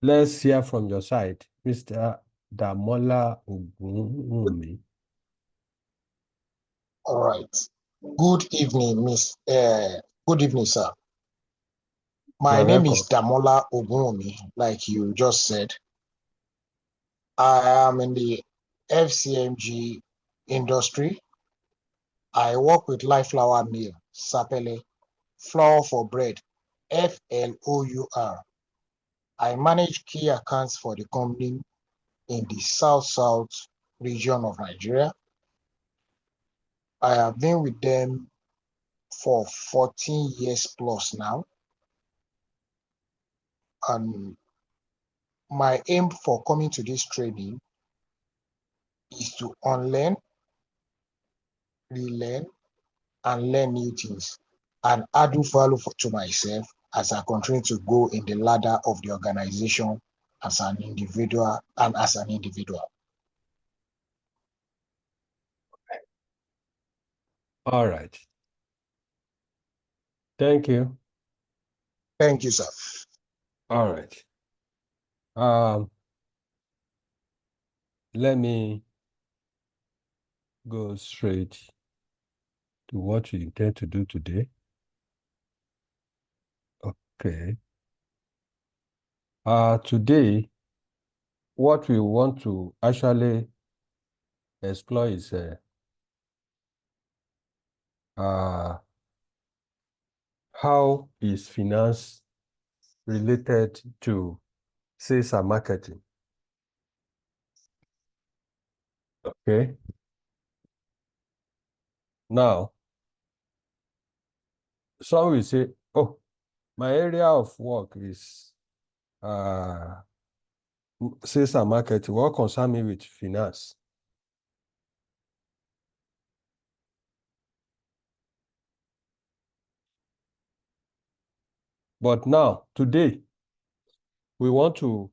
Let's hear from your side, Mr. Damola Ogunwumi. All right. Good evening, good evening, sir. My name is Damola Ogunwumi, like you just said. I am in the FCMG industry. I work with Life Flour Mill, Sapele, Flour for Bread, FLOUR. I manage key accounts for the company in the South region of Nigeria. I have been with them for 14 years plus now. And my aim for coming to this training is to unlearn, relearn, and learn new things, and add value to myself as I continue to go in the ladder of the organization as an individual and as an individual. All right. Thank you. Thank you, sir. All right. Let me go straight to what we intend to do today. Okay. Today, what we want to actually explore is how is finance related to sales and marketing? Okay. Now, some will say, oh, my area of work is sales and marketing. What concerns me with finance? But now, today, we want to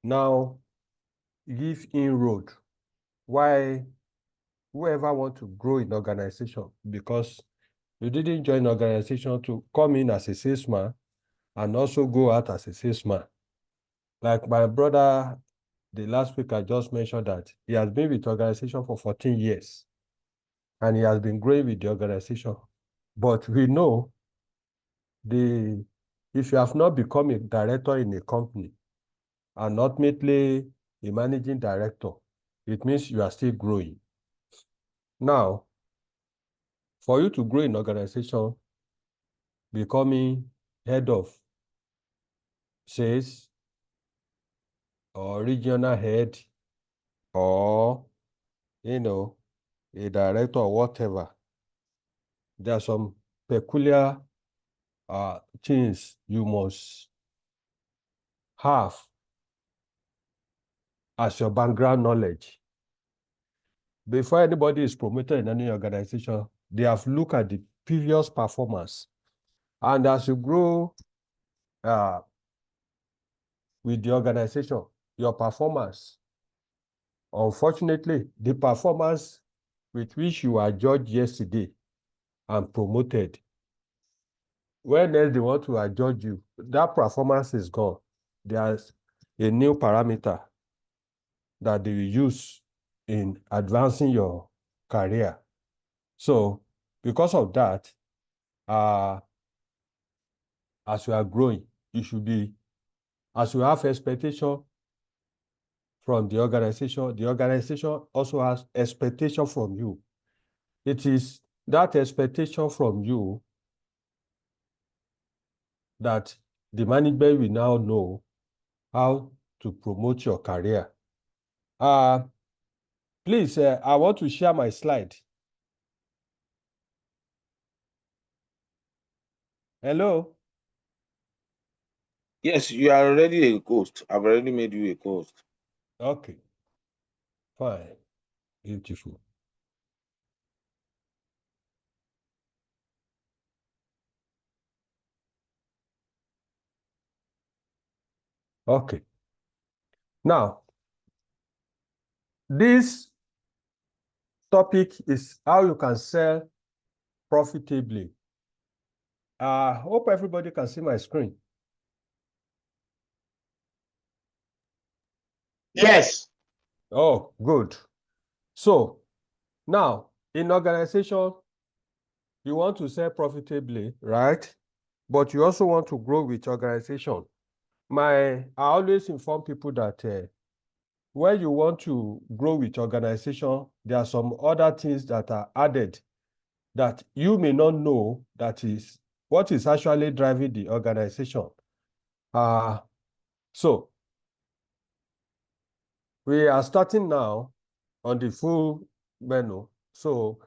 now give inroad why whoever want to grow in organization, because you didn't join organization to come in as a salesman and also go out as a salesman. Like my brother, the last week I just mentioned that he has been with the organization for 14 years and he has been growing with the organization. But we know if you have not become a director in a company and ultimately a managing director, it means you are still growing. Now, for you to grow in organization, becoming head of sales or regional head or, a director or whatever, there are some peculiar things you must have as your background knowledge. Before anybody is promoted in any organization, they have looked at the previous performance. And as you grow with the organization, your performance, unfortunately, the performance with which you were judged yesterday and promoted, when else they want to adjudge you, that performance is gone. There's a new parameter that they will use in advancing your career. So because of that, as you are growing, you should be, as you have expectation from the organization also has expectation from you. It is that expectation from you that the management will now know how to promote your career. Please, I want to share my slide. Hello? Yes, you are already a host. I've already made you a host. Okay. Fine. Beautiful. Okay. Now, this topic is how you can sell profitably Hope everybody can see my screen. Yes. Oh, good. So now in organization, you want to sell profitably, right? But you also want to grow with organization. I always inform people that when you want to grow with organization, there are some other things that are added that you may not know that is what is actually driving the organization. So we are starting now on the full menu. So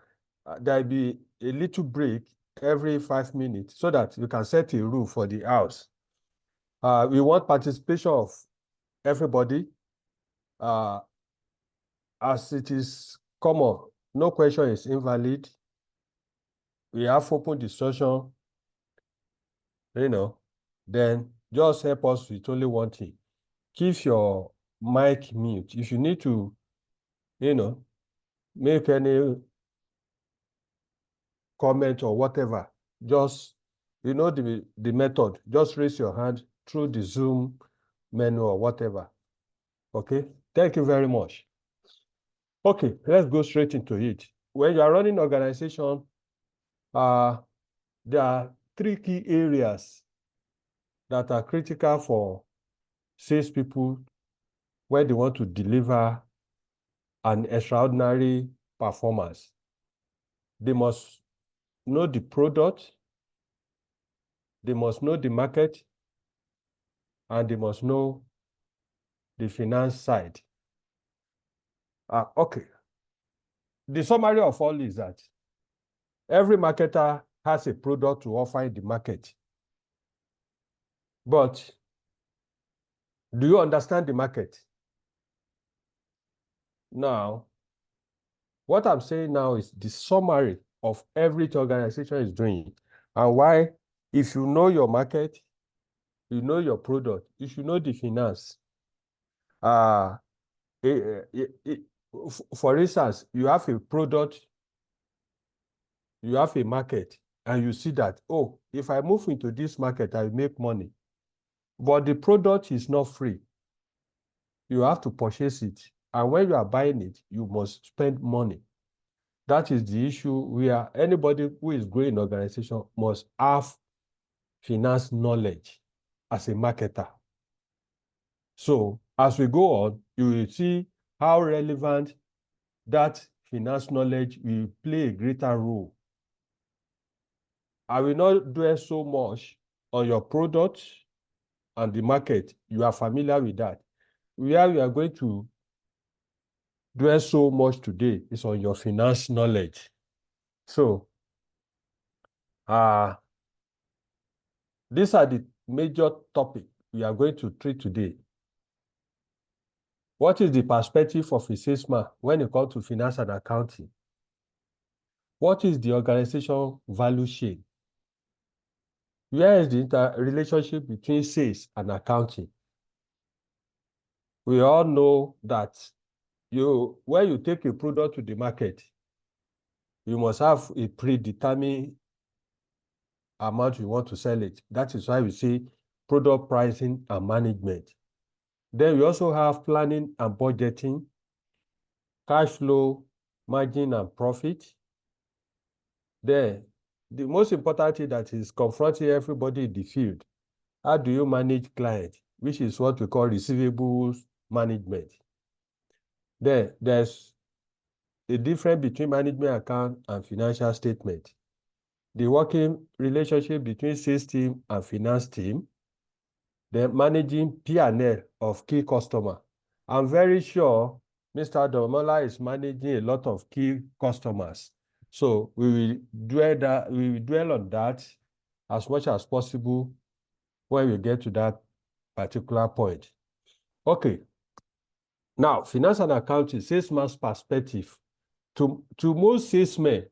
there'll be a little break every 5 minutes so that you can set a rule for the house. We want participation of everybody. As it is common, no question is invalid. We have open discussion, then just help us with only one thing. Keep your mic mute. If you need to, make any comment or whatever, just, the method, just raise your hand through the Zoom menu or whatever. Okay, thank you very much. Okay, let's go straight into it. When you are running organization, there are 3 key areas that are critical for salespeople when they want to deliver an extraordinary performance. They must know the product, they must know the market, and they must know the finance side. Okay. The summary of all is that every marketer has a product to offer in the market. But do you understand the market? Now, what I'm saying now is the summary of every organization is doing and why, if you know your market, you know your product, you should know the finance. For instance, you have a product, you have a market, and you see that, oh, if I move into this market, I make money. But the product is not free. You have to purchase it. And when you are buying it, you must spend money. That is the issue where anybody who is growing an organization must have finance knowledge as a marketer. So as we go on, you will see how relevant that finance knowledge will play a greater role. I will not dwell so much on your product and the market. You are familiar with that. Where we are going to dwell so much today is on your finance knowledge. So, these are the major topics we are going to treat today. What is the perspective of a salesman when it comes to finance and accounting? What is the organization value chain? Where is the relationship between sales and accounting? We all know that when you take a product to the market, you must have a predetermined amount you want to sell it. That is why we say product pricing and management. Then we also have planning and budgeting, cash flow, margin and profit. Then the most important thing that is confronting everybody in the field, how do you manage clients, which is what we call receivables management. Then there's a difference between management account and financial statement. The working relationship between sales team and finance team. Then managing P&L of key customer. I'm very sure Mr. Domola is managing a lot of key customers. So we will dwell on that as much as possible when we get to that particular point. Okay. Now, finance and accounting, salesman's perspective. To most salesmen,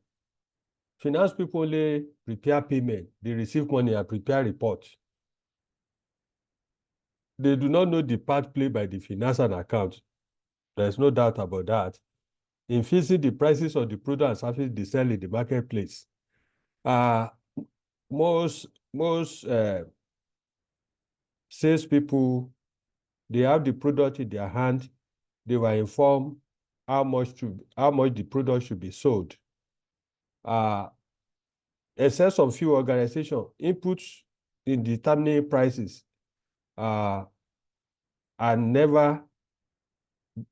finance people only prepare payment, they receive money and prepare report. They do not know the part played by the finance and account. There's no doubt about that. In fixing the prices of the product and service they sell in the marketplace. most sales people, they have the product in their hand. They were informed how much the product should be sold. Except some few organizations, inputs in determining prices are never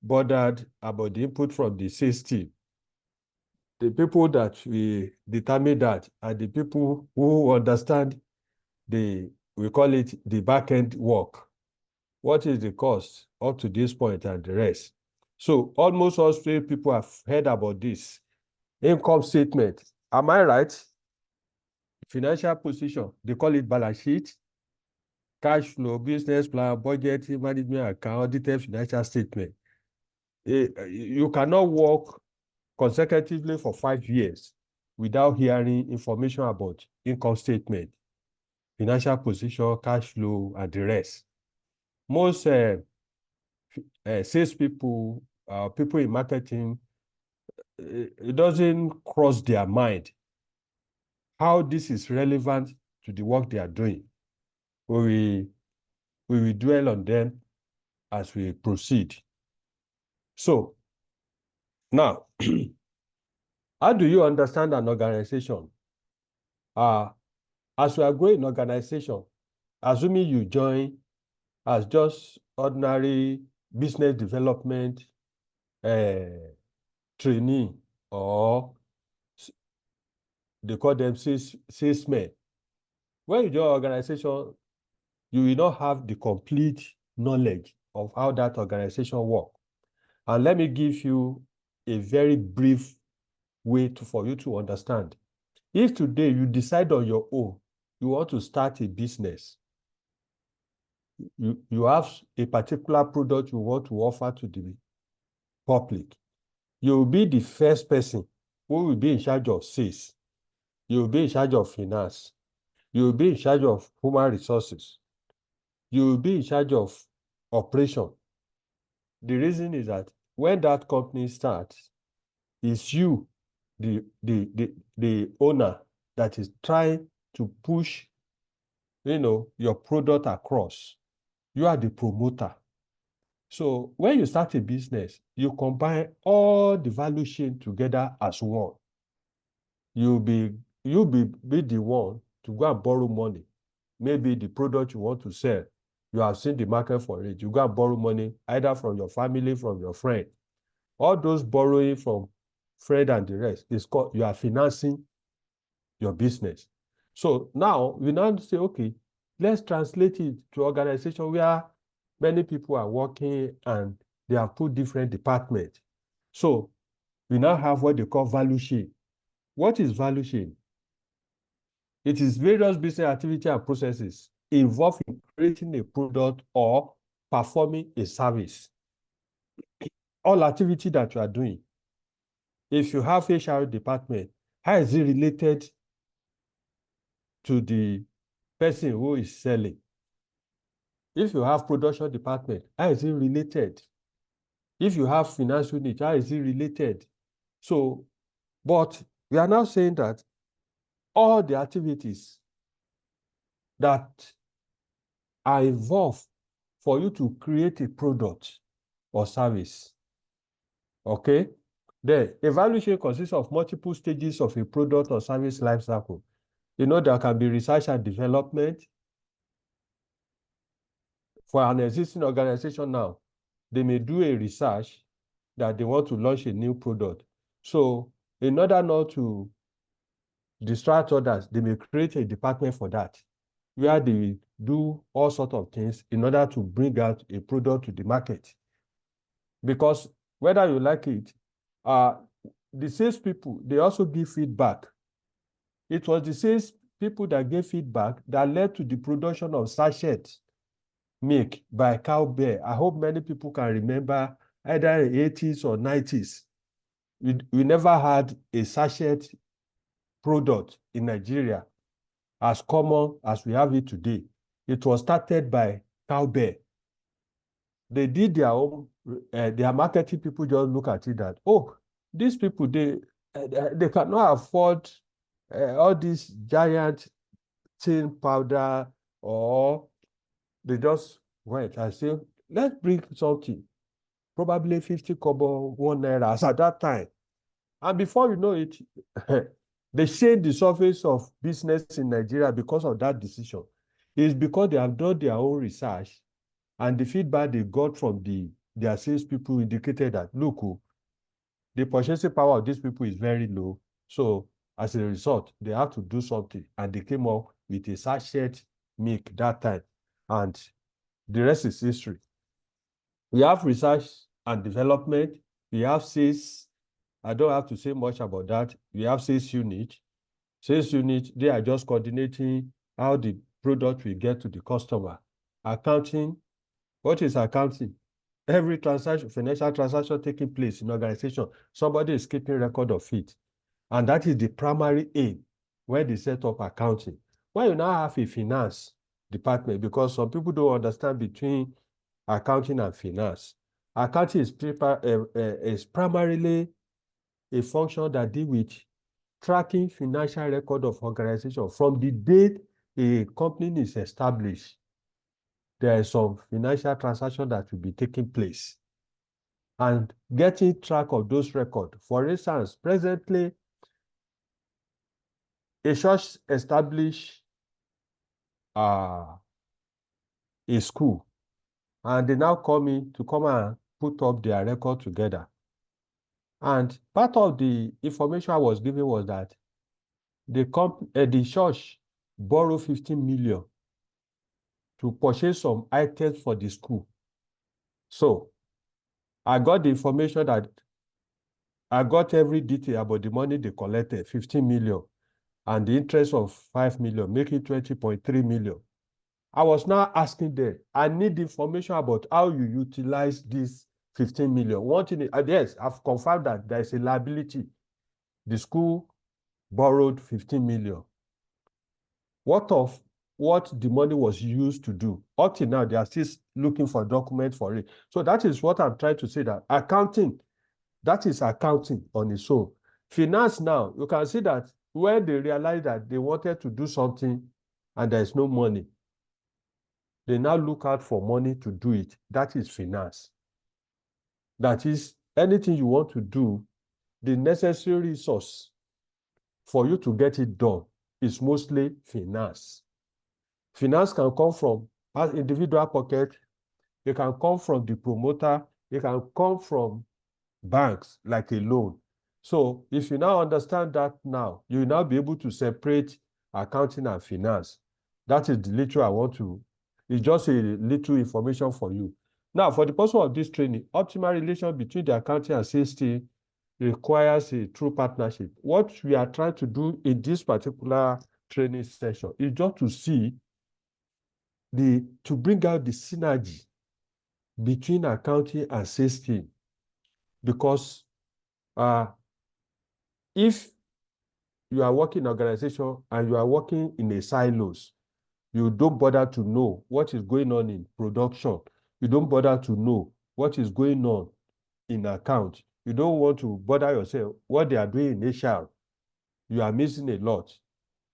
bothered about the input from the sales team. The people that we determine that are the people who understand we call it the back-end work. What is the cost up to this point and the rest? So almost all people have heard about this. Income statement, am I right? Financial position, they call it balance sheet, cash flow, business plan, budget, management account, audited financial statement. You cannot work consecutively for 5 years without hearing information about income statement, financial position, cash flow, and the rest. Most sales people, people in marketing, it doesn't cross their mind how this is relevant to the work they are doing. We will dwell on them as we proceed. So now, how do you understand an organization? As you are growing an organization, assuming you join as just ordinary business development trainee, or they call them salesmen. When you join an organization, you will not have the complete knowledge of how that organization works. And let me give you a very brief way for you to understand. If today you decide on your own, you want to start a business, you have a particular product you want to offer to the public, you will be the first person who will be in charge of sales. You will be in charge of finance. You will be in charge of human resources. You will be in charge of operation. The reason is that when that company starts, it's you, the owner, that is trying to push, your product across. You are the promoter. So when you start a business, you combine all the value chain together as one. You'll be the one to go and borrow money. Maybe the product you want to sell, you have seen the market for it. You go and borrow money either from your family, from your friend. All those borrowing from friend and the rest is called, you are financing your business. So now we now say, okay, let's translate it to organization where many people are working and they have put different departments. So we now have what they call value chain. What is value chain? It is various business activity and processes involved in creating a product or performing a service. All activity that you are doing. If you have HR department, how is it related to the person who is selling? If you have production department, how is it related? If you have finance unit, how is it related? So, but we are now saying that all the activities that are involved for you to create a product or service, okay? The evaluation consists of multiple stages of a product or service life cycle. There can be research and development. For an existing organization now, they may do a research that they want to launch a new product. So in order not to distract others, they may create a department for that, where they do all sorts of things in order to bring out a product to the market. Because whether you like it, the sales people, they also give feedback. It was the sales people that gave feedback that led to the production of sachet milk by Cow Bear. I hope many people can remember either in the 80s or 90s. We never had a sachet product in Nigeria as common as we have it today. It was started by Cow Bear. They did their own, their marketing people just look at it that, oh, these people, they cannot afford all these giant thin powder, or they just went and say, let's bring something, probably 50 kobo, 1 naira as at that time. And before you know it, they shade the surface of business in Nigeria because of that decision. It's because they have done their own research, and the feedback they got from their salespeople indicated that, look, the purchasing power of these people is very low. So as a result, they have to do something. And they came up with a sachet milk that time. And the rest is history. We have research and development. We have sales. I don't have to say much about that. We have sales unit. Sales unit, they are just coordinating how the product will get to the customer. Accounting, what is accounting? Every transaction, financial transaction taking place in organization, somebody is keeping record of it. And that is the primary aim when they set up accounting. When you now have a finance department, because some people don't understand between accounting and finance. Accounting is primarily a function that deals with tracking financial record of organization from the date a company is established. There is some financial transaction that will be taking place, and getting track of those records. For instance, presently, a church established a school, and they now call me to come and put up their record together. And part of the information I was given was that the church borrowed 15 million to purchase some items for the school. So I got the information that I got every detail about the money they collected, 15 million, and the interest of 5 million, making 20.3 million. I was now asking them, I need information about how you utilize this 15 million. One thing, yes, I've confirmed that there is a liability. The school borrowed 15 million. What the money was used to do? Up till now, they are still looking for documents for it. So that is what I'm trying to say, that accounting, that is accounting on its own. Finance now, you can see that when they realize that they wanted to do something and there is no money, they now look out for money to do it. That is finance. That is, anything you want to do, the necessary resource for you to get it done is mostly finance. Finance can come from individual pocket. It can come from the promoter. It can come from banks, like a loan. So if you now understand that now, you will now be able to separate accounting and finance. That is the little I want to, it's just a little information for you. Now, for the purpose of this training, optimal relation between the accounting and sales team requires a true partnership. What we are trying to do in this particular training session is just to see to bring out the synergy between accounting and sales team. Because if you are working in an organization and you are working in a silos, you don't bother to know what is going on in production. You don't bother to know what is going on in account. You don't want to bother yourself what they are doing in HR. You are missing a lot.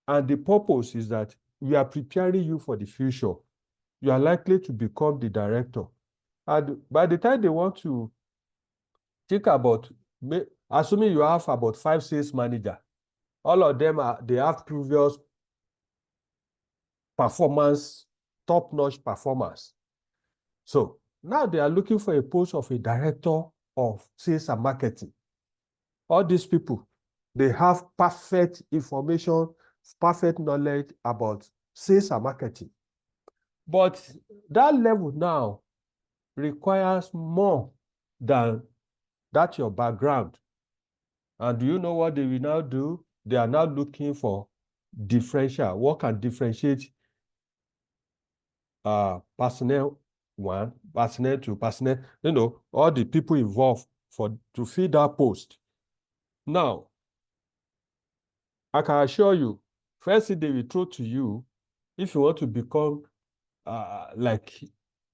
And the purpose is that we are preparing you for the future. You are likely to become the director. And by the time they want to think about, assuming you have about 5 sales managers, all of them they have previous performance, top-notch performance. So now they are looking for a post of a director of sales and marketing. All these people, they have perfect information, perfect knowledge about sales and marketing. But that level now requires more than that your background. And do you know what they will now do? They are now looking for differential. What can differentiate personnel 1, personnel 2, personnel, all the people involved to fill that post. Now, I can assure you, first thing they will throw to you, if you want to become like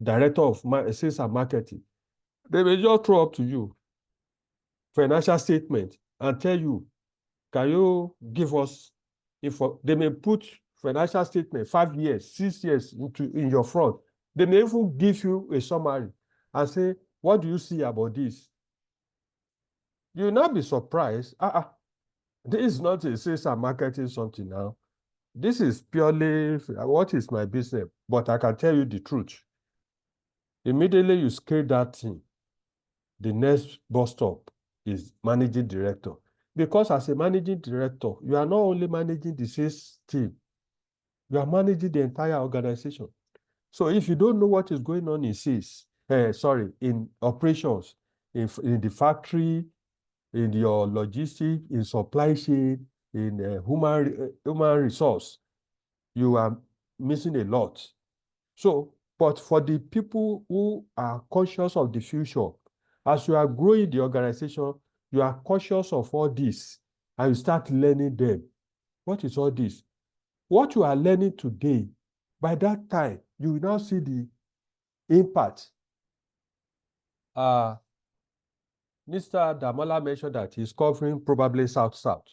director of sales and marketing, they will just throw up to you financial statement and tell you, can you give us info? They may put financial statement, 5 years, 6 years in your front. They may even give you a summary and say, what do you see about this? You will not be surprised. This is not a sales and marketing something now. This is purely what is my business, but I can tell you the truth. Immediately you scale that thing, the next bus stop is managing director. Because as a managing director, you are not only managing the sales team, you are managing the entire organization. So if you don't know what is going on in sales, in operations, in the factory, in your logistics, in supply chain, in human resource, you are missing a lot. So, but for the people who are conscious of the future, as you are growing the organization, you are conscious of all this, and you start learning them. What is all this? What you are learning today, by that time, you will now see the impact. Mr. Damola mentioned that he's covering probably South-South.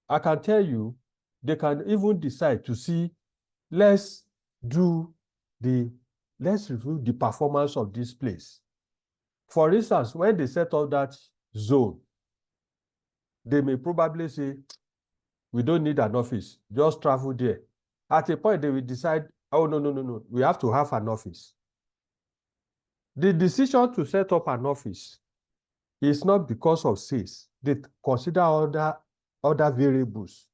I can tell you, they can even decide to see, let's review the performance of this place. For instance, when they set up that zone, they may probably say, we don't need an office, just travel there. At a point, they will decide, oh, no, we have to have an office. The decision to set up an office is not because of sales. They consider other variables,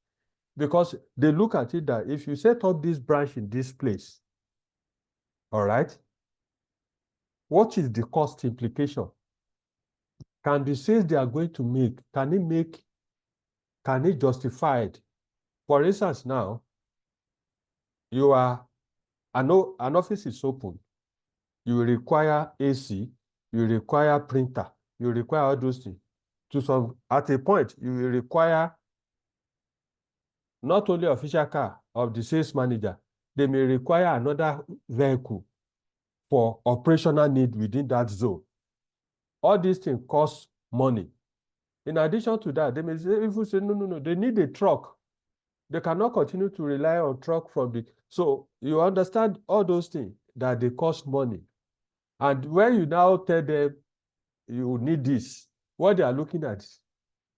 because they look at it that if you set up this branch in this place, all right, what is the cost implication? Can the sales they are going to make, can it justify it? For instance, now, an office is open. You require AC, you require printer, you require all those things. At a point, you will require not only official car of the sales manager, they may require another vehicle for operational need within that zone. All these things cost money. In addition to that, they may even say, no, they need a truck. They cannot continue to rely on truck so you understand all those things that they cost money. And when you now tell them you need this, what they are looking at,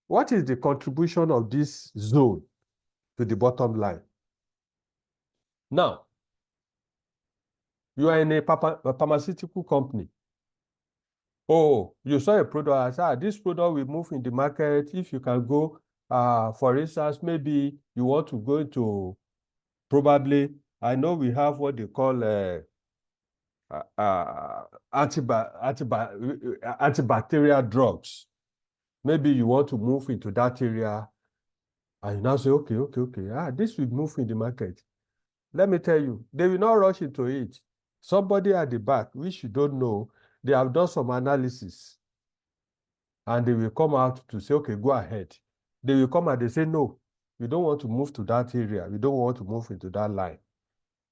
what is the contribution of this zone to the bottom line? Now, you are in a pharmaceutical company. Oh, you saw a product, this product will move in the market. If you can go, for instance, maybe you want to go to probably, I know we have what they call antibacterial drugs. Maybe you want to move into that area, and you now say, okay, this will move in the market. Let me tell you, they will not rush into it. Somebody at the back, which you don't know, they have done some analysis, and they will come out to say, okay, go ahead. They will come and they say, no, we don't want to move to that area. We don't want to move into that line.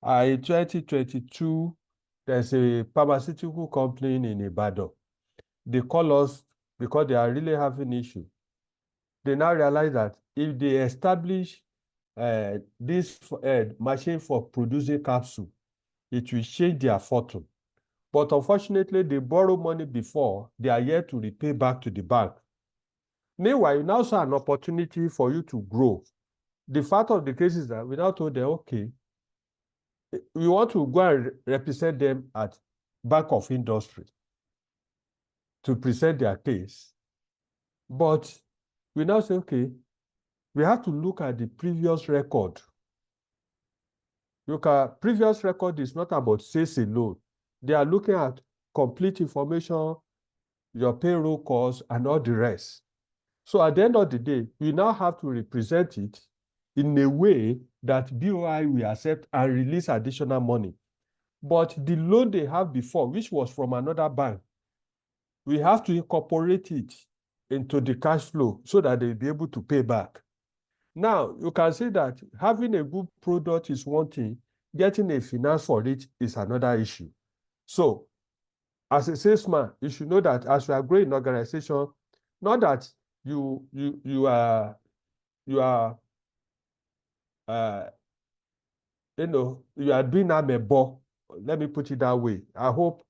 In 2022, there's a pharmaceutical company in Ibadan. They call us because they are really having issue. They now realize that if they establish this machine for producing capsule, it will change their fortune. But unfortunately, they borrow money before. They are yet to repay back to the bank. Meanwhile, you now saw an opportunity for you to grow. The fact of the case is that we now told them, okay, we want to go and represent them at Bank of Industry to present their case. But we now say, okay, we have to look at the previous record. Previous record is not about sales alone. They are looking at complete information, your payroll costs, and all the rest. So at the end of the day, we now have to represent it in a way that BOI will accept and release additional money. But the loan they have before, which was from another bank, we have to incorporate it into the cash flow so that they'll be able to pay back. Now, you can see that having a good product is one thing, getting a finance for it is another issue. So, as a salesman, you should know that as you are growing an organization, not that you are you are doing amebo. Let me put it that way. I hope,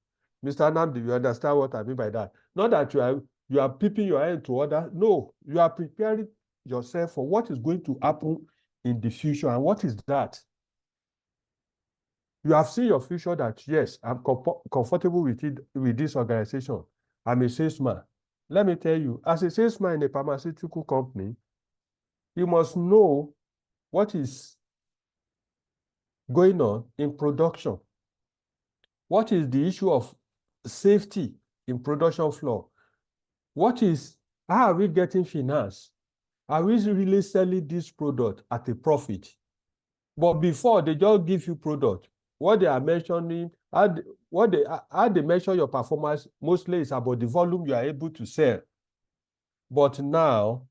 Mr. Namdi, you understand what I mean by that. Not that you are peeping your head to others. No, you are preparing yourself for what is going to happen in the future. And what is that? You have seen your future that, yes, I'm comfortable with it, with this organization. I'm a salesman. Let me tell you, as a salesman in a pharmaceutical company, you must know what is going on in production. What is the issue of safety in production floor? How are we getting finance? Are we really selling this product at a profit? But before they just give you product, what they are mentioning, how they measure your performance mostly is about the volume you are able to sell. But now,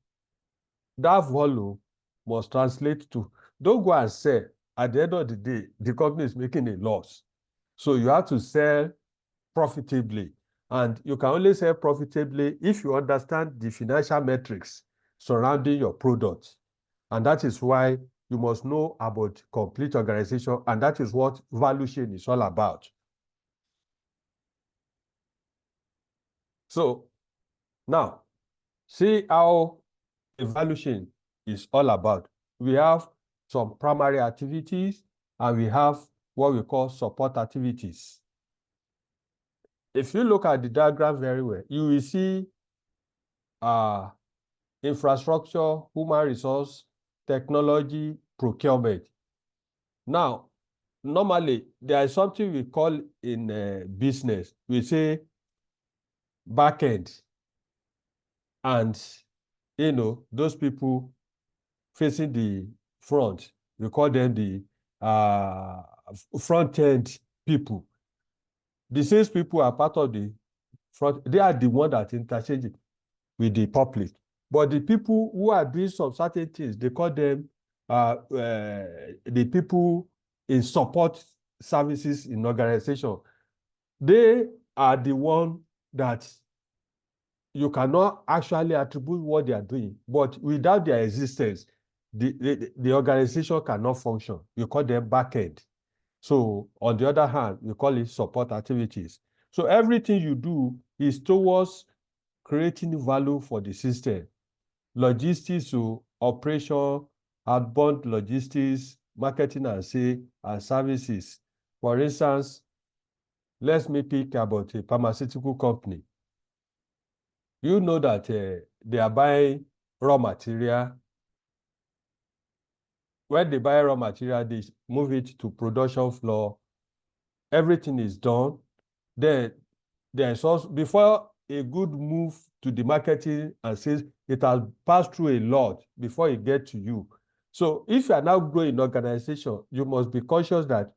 that volume must translate to, don't go and sell. At the end of the day, the company is making a loss. So you have to sell profitably. And you can only sell profitably if you understand the financial metrics surrounding your product. And that is why you must know about complete organization, and that is what value chain is all about. So now, see how the value chain is all about. We have some primary activities, and we have what we call support activities. If you look at the diagram very well, you will see infrastructure, human resource, technology, procurement. Now, normally, there is something we call in business, we say backend. And, those people facing the front, we call them the front-end people. The sales people are part of the front. They are the one that interchange with the public. But the people who are doing some certain things, they call them the people in support services in organization. They are the one that you cannot actually attribute what they are doing, but without their existence, the organization cannot function. You call them backend. So on the other hand, we call it support activities. So everything you do is towards creating value for the system. Logistics, so operation, outbound logistics, marketing and sales, and services. For instance, let me pick about a pharmaceutical company. You know that they are buying raw material. When they buy raw material, they move it to production floor. Everything is done. Then there's also, before a good move to the marketing and sales, it has passed through a lot before it gets to you. So if you are now growing an organization, you must be conscious that,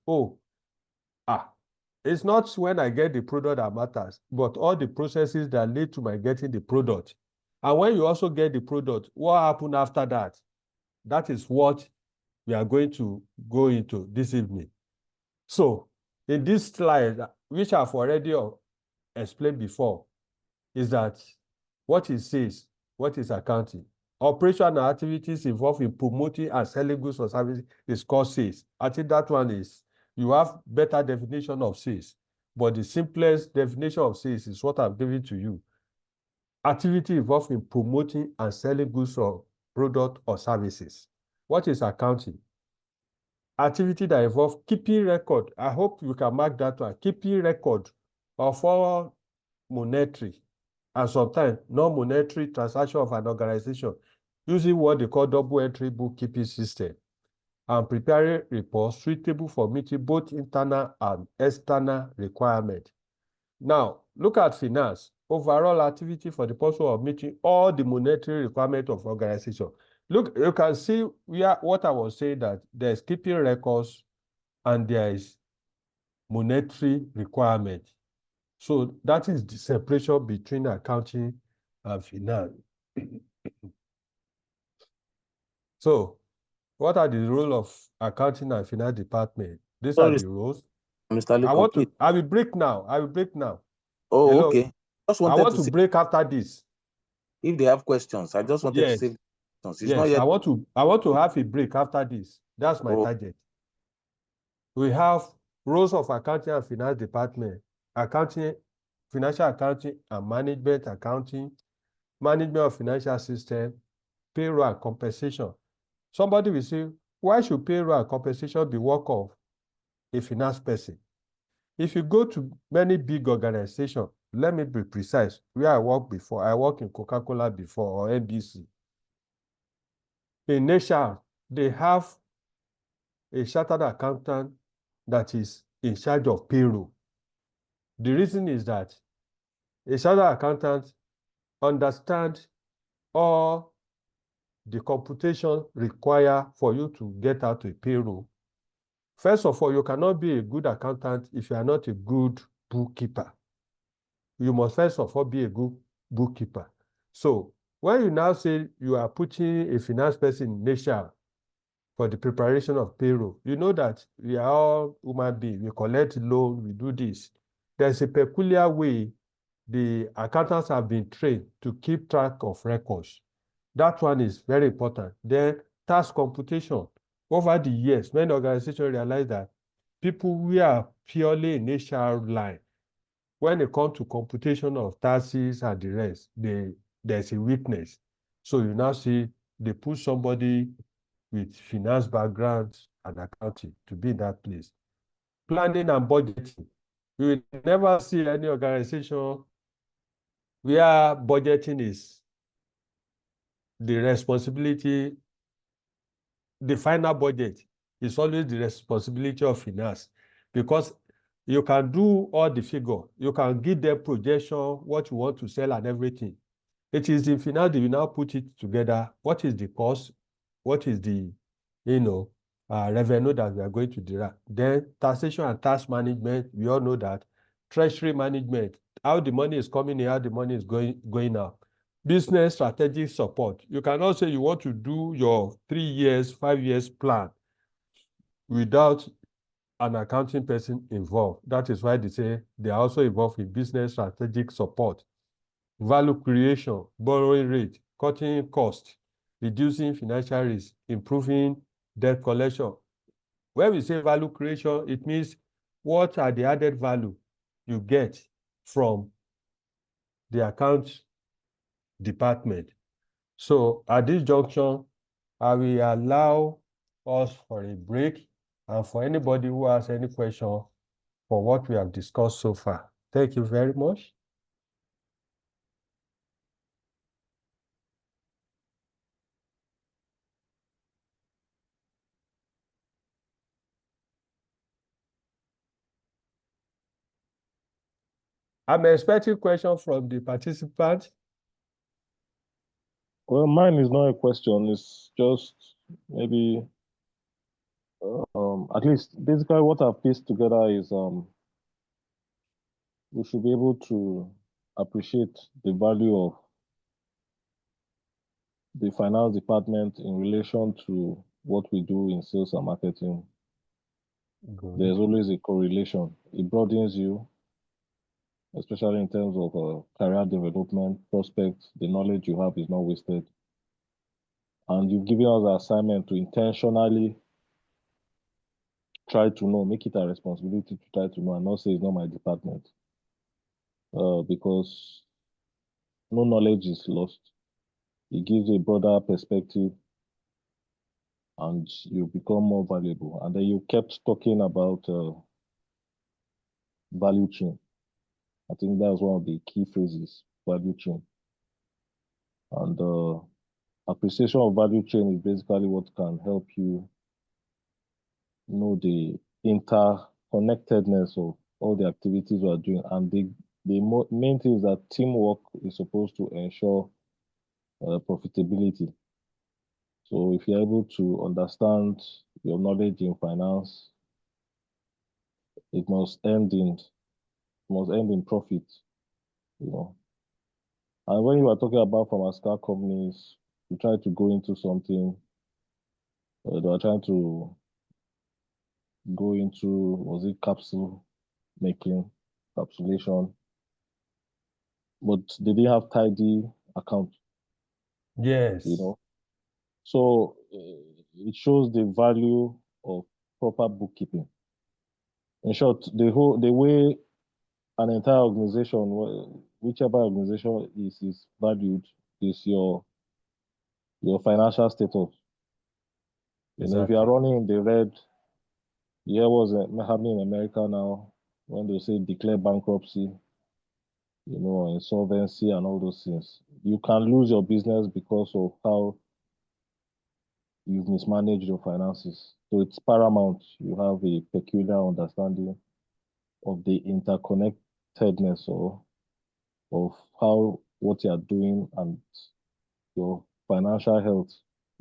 it's not when I get the product that matters, but all the processes that lead to my getting the product. And when you also get the product, what happened after that? That is what we are going to go into this evening. So in this slide, which I've already explained before, is that what it says, what is accounting. Operational activities involved in promoting and selling goods or services is called sales. I think that one is, you have better definition of sales, but the simplest definition of sales is what I've given to you. Activity involved in promoting and selling goods or product or services. What is accounting? Activity that involves keeping record. I hope you can mark that one. Keeping record of all monetary and sometimes non-monetary transaction of an organization using what they call double entry bookkeeping system, and preparing reports suitable for meeting both internal and external requirements. Now, look at finance. Overall activity for the purpose of meeting all the monetary requirements of organization. Look, you can see what I was saying, that there's keeping records and there is monetary requirement. So that is the separation between accounting and finance. So what are the roles of accounting and finance department? These are the roles. Mr. Lee, I will break now. Oh, Hello. okay. Just I wanted want to to see break after this. if they have questions. I just wanted to Yes. save questions. It's not Yes, yet. I want to have a break after this. That's my Oh, target. We have roles of accounting and finance department, accounting, financial accounting and management accounting, management of financial system, payroll and compensation. Somebody will say, why should payroll and compensation be work of a finance person? If you go to many big organizations, let me be precise, where I worked before, I worked in Coca-Cola before, or NBC. In Asia, they have a chartered accountant that is in charge of payroll. The reason is that a chartered accountant understands all the computation required for you to get out a payroll. First of all, you cannot be a good accountant if you are not a good bookkeeper. You must first of all be a good bookkeeper. So when you now say you are putting a finance person in Asia for the preparation of payroll, you know that we are all human beings. We collect loan, we do this. There's a peculiar way the accountants have been trained to keep track of records. That one is very important. Then tax computation. Over the years, many organizations realize that people who are purely in HR line, when it comes to computation of taxes and the rest, there's a weakness. So you now see they put somebody with finance background and accounting to be in that place. Planning and budgeting. You will never see any organization where budgeting is the responsibility, the final budget is always the responsibility of finance, because you can do all the figure, you can give them projection, what you want to sell and everything. It is the finance that you now put it together. What is the cost? What is the, revenue that we are going to derive? Then taxation and tax management, we all know that. Treasury management, how the money is coming in, how the money is going out. Business strategic support. You cannot say you want to do your 3 years, 5 years plan without an accounting person involved. That is why they say they are also involved in business strategic support. Value creation, borrowing rate, cutting cost, reducing financial risk, improving debt collection. When we say value creation, it means what are the added value you get from the account department. So at this junction, I will allow us for a break, and for anybody who has any question for what we have discussed so far. Thank you very much. I'm expecting questions from the participants. Well, mine is not a question. It's just maybe, at least basically what I've pieced together is we should be able to appreciate the value of the finance department in relation to what we do in sales and marketing. Good. There's always a correlation. It broadens you, especially in terms of career development, prospects. The knowledge you have is not wasted. And you've given us an assignment to intentionally try to know, make it a responsibility to try to know, and not say it's not my department. Because no knowledge is lost. It gives a broader perspective and you become more valuable. And then you kept talking about value chain. I think that's one of the key phrases, value chain. And appreciation of value chain is basically what can help you know the interconnectedness of all the activities we are doing. And the main thing is that teamwork is supposed to ensure profitability. So if you're able to understand your knowledge in finance, it must end in profit, you know. And when you are talking about pharmaceutical companies, you try to go into something, they are trying to go into, was it capsule making, capsulation, but they didn't have tidy account, Yes. you know. So it shows the value of proper bookkeeping. In short, the way an entire organization, whichever organization is valued, is your financial status. You know, if you are Exactly. running in the red, you hear what's happening in America now when they say declare bankruptcy, you know, insolvency and all those things. You can lose your business because of how you've mismanaged your finances. So it's paramount you have a peculiar understanding of the interconnectedness or of how what you are doing and your financial health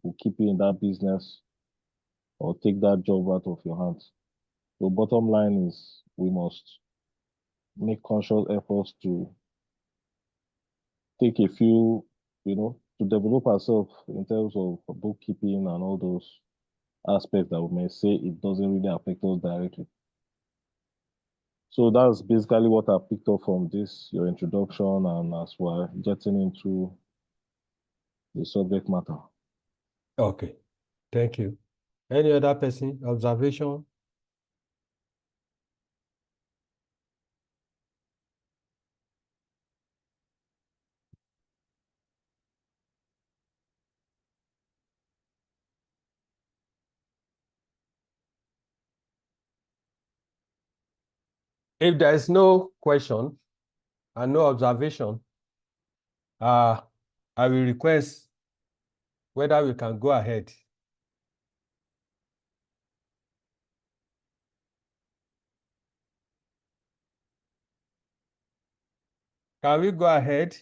will keep you in that business or take that job out of your hands. So bottom line is we must make conscious efforts to take a few, you know, to develop ourselves in terms of bookkeeping and all those aspects that we may say it doesn't really affect us directly. So that's basically what I picked up from this, your introduction, and as we're getting into the subject matter. Okay. Thank you. Any other person? Observation? If there is no question and no observation, I will request whether we can go ahead. Can we go ahead?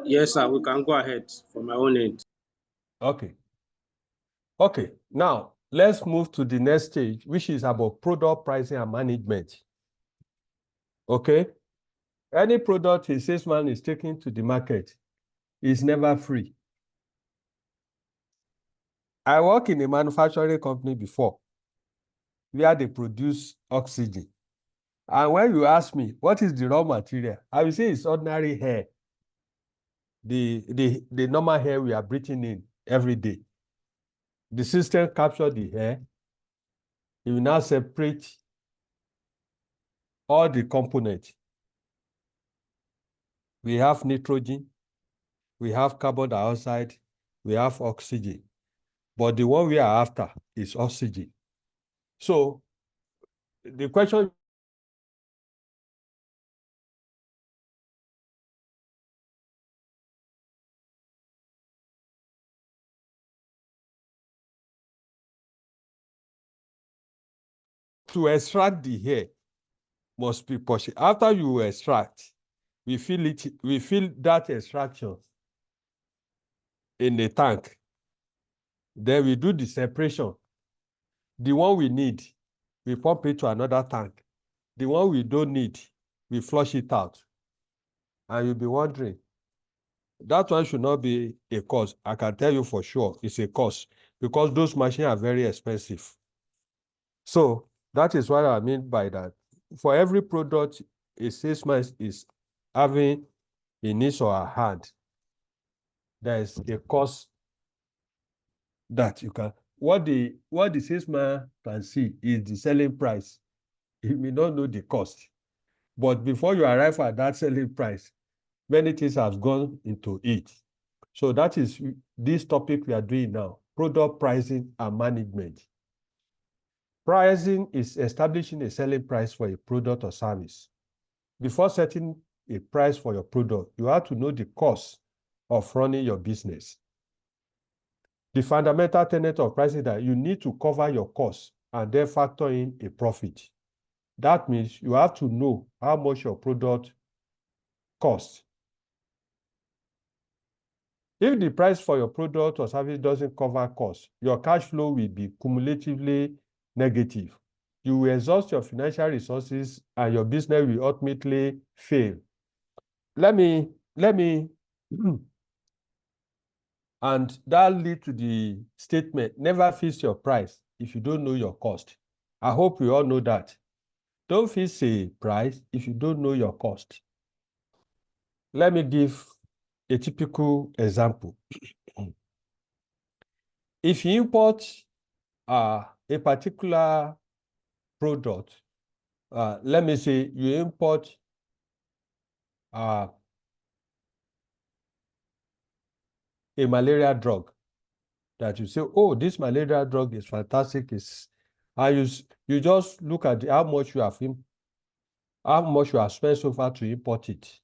Yes, sir, we can go ahead from my own end. Okay. Okay, now let's move to the next stage, which is about product pricing and management. Okay? Any product a salesman is taking to the market is never free. I work in a manufacturing company before where they produce oxygen. And when you ask me, what is the raw material? I will say it's ordinary hair. The normal hair we are breathing in every day. The system captures the hair. It will now separate all the components. We have nitrogen, we have carbon dioxide, we have oxygen. But the one we are after is oxygen. So the question to extract the hair must be possible. After you extract, we fill that extraction in the tank. Then we do the separation. The one we need, we pump it to another tank. The one we don't need, we flush it out. And you'll be wondering, that one should not be a cost. I can tell you for sure it's a cost because those machines are very expensive. So that is what I mean by that. For every product a salesman is having in his or her hand, there is a cost that you can. What the salesman can see is the selling price. He may not know the cost. But before you arrive at that selling price, many things have gone into it. So that is this topic we are doing now, product pricing and management. Pricing is establishing a selling price for a product or service. Before setting a price for your product, you have to know the cost of running your business. The fundamental tenet of pricing is that you need to cover your costs and then factor in a profit. That means you have to know how much your product costs. If the price for your product or service doesn't cover costs, your cash flow will be cumulatively negative. You will exhaust your financial resources and your business will ultimately fail. Let me, and that leads to the statement, never fix your price if you don't know your cost. I hope we all know that. Don't fix a price if you don't know your cost. Let me give a typical example. If you import a particular product, let me say you import a malaria drug that you say, oh, this malaria drug is fantastic, and you just look at how much you have spent so far to import it.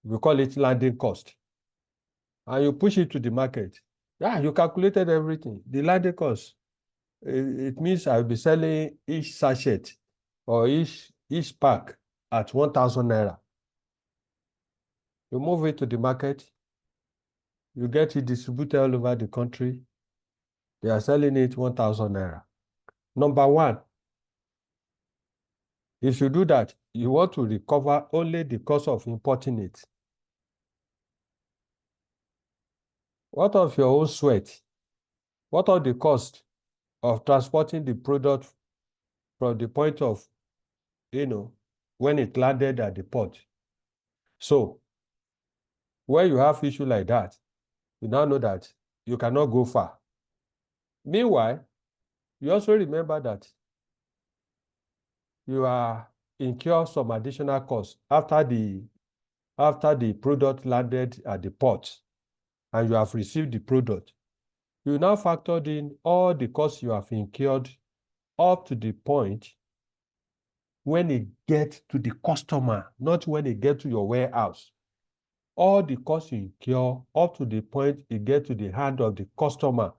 We call it landing cost. And you push it to the market. Yeah, you calculated everything. The landing cost, it means I'll be selling each sachet or each pack at 1,000 naira. You move it to the market, you get it distributed all over the country. They are selling it 1,000 naira. Number one, if you do that, you want to recover only the cost of importing it. What of your own sweat? What are the cost of transporting the product from the point of, when it landed at the port? So when you have issue like that, you now know that you cannot go far. Meanwhile, you also remember that you are incur some additional costs after the product landed at the port and you have received the product. You now factored in all the costs you have incurred up to the point when it gets to the customer, not when it gets to your warehouse. All the costs you incur up to the point it gets to the hand of the customer,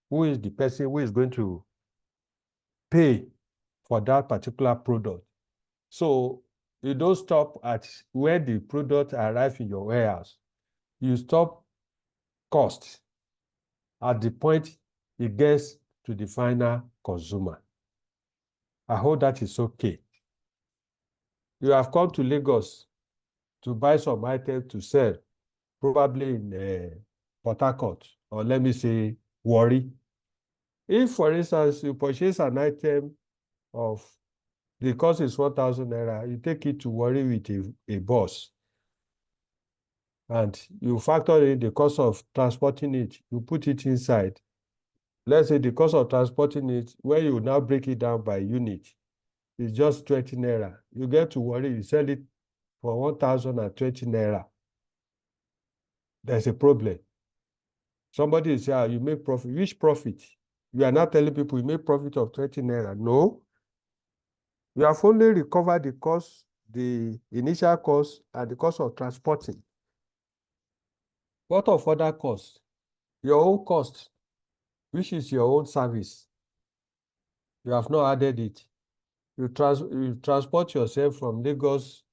who is the person who is going to pay for that particular product. So you don't stop at where the product arrives in your warehouse. You stop cost at the point it gets to the final consumer. I hope that is okay. You have come to Lagos to buy some items to sell, probably in Port Harcourt, or let me say, Warri. If, for instance, you purchase an item of the cost is 1,000 naira, you take it to Warri with a bus, and you factor in the cost of transporting it, you put it inside. Let's say the cost of transporting it, where you now break it down by unit, is just 20 naira. You get to Warri, you sell it for 1,020 naira. There's a problem. Somebody will say, you make profit. Which profit? You are not telling people you make profit of 20 naira. No. You have only recovered the cost, the initial cost, and the cost of transporting. What of other costs? Your own cost, which is your own service. You have not added it. You transport yourself from Lagos,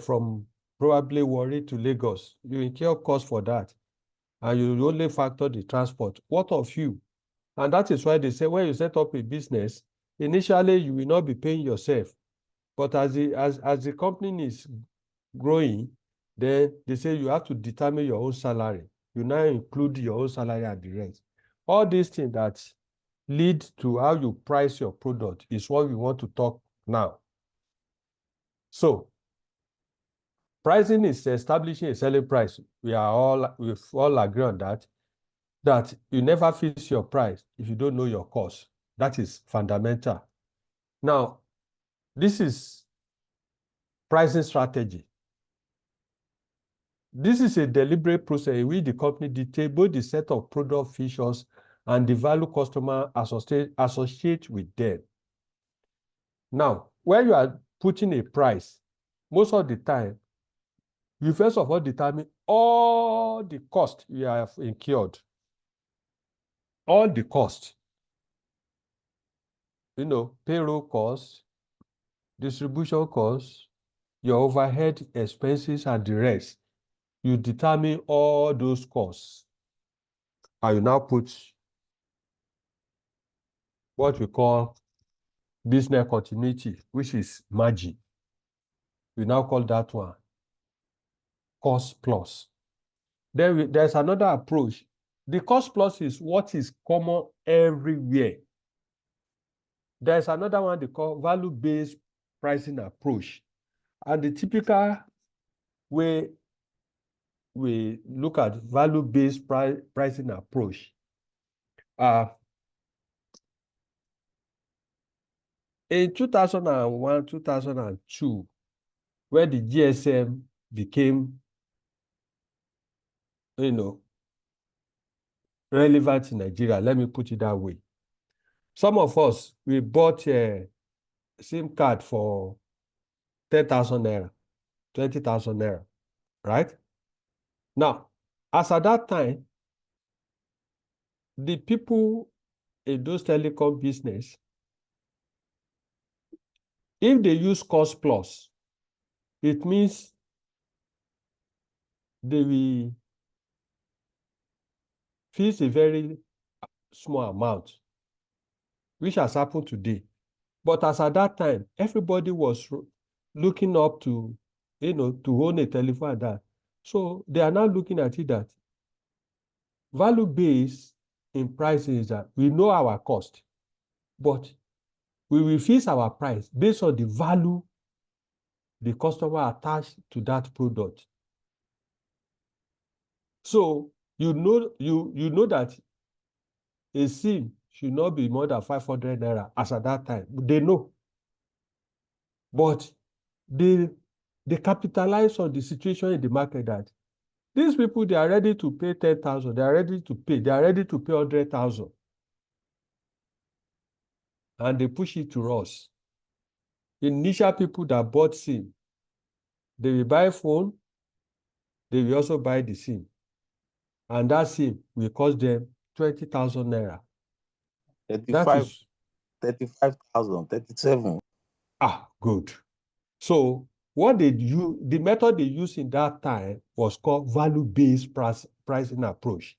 from probably Warri to Lagos. You incur cost for that, and you only factor the transport. What of you? And that is why they say when you set up a business, initially you will not be paying yourself. But as the company is growing, then they say you have to determine your own salary. You now include your own salary at the rent. All these things that lead to how you price your product is what we want to talk now. So pricing is establishing a selling price. We've all agree on that you never fix your price if you don't know your cost. That is fundamental. Now, this is pricing strategy. This is a deliberate process in which the company details both the set of product features and the value customer associate with them. Now, when you are putting a price, most of the time, you first of all determine all the cost you have incurred. All the cost. Payroll costs, distribution costs, your overhead expenses, and the rest. You determine all those costs. And you now put what we call business continuity, which is margin. We now call that one cost plus. Then there's another approach. The cost plus is what is common everywhere. There's another one they call value-based pricing approach. And the typical way we look at value-based pricing approach, In 2001, 2002, when the GSM became, relevant in Nigeria, let me put it that way. Some of us, we bought a SIM card for 10,000 naira, 20,000 naira, right? Now, as at that time, the people in those telecom business, if they use cost plus, it means they will fix a very small amount, which has happened today. But as at that time, everybody was looking up to, to own a telephone and that. So they are now looking at it that value based in pricing is that we know our cost, but we will fix our price based on the value the customer attached to that product. So you know that a SIM should not be more than 500 naira as at that time. They know. But they capitalize on the situation in the market that these people, they are ready to pay 10,000. They are ready to pay 100,000. And they push it to us. Initial people that bought SIM, they will buy phone, they will also buy the SIM. And that SIM will cost them 20,000 naira. 35,000, 37. Good. So what the method they used in that time was called value-based pricing approach.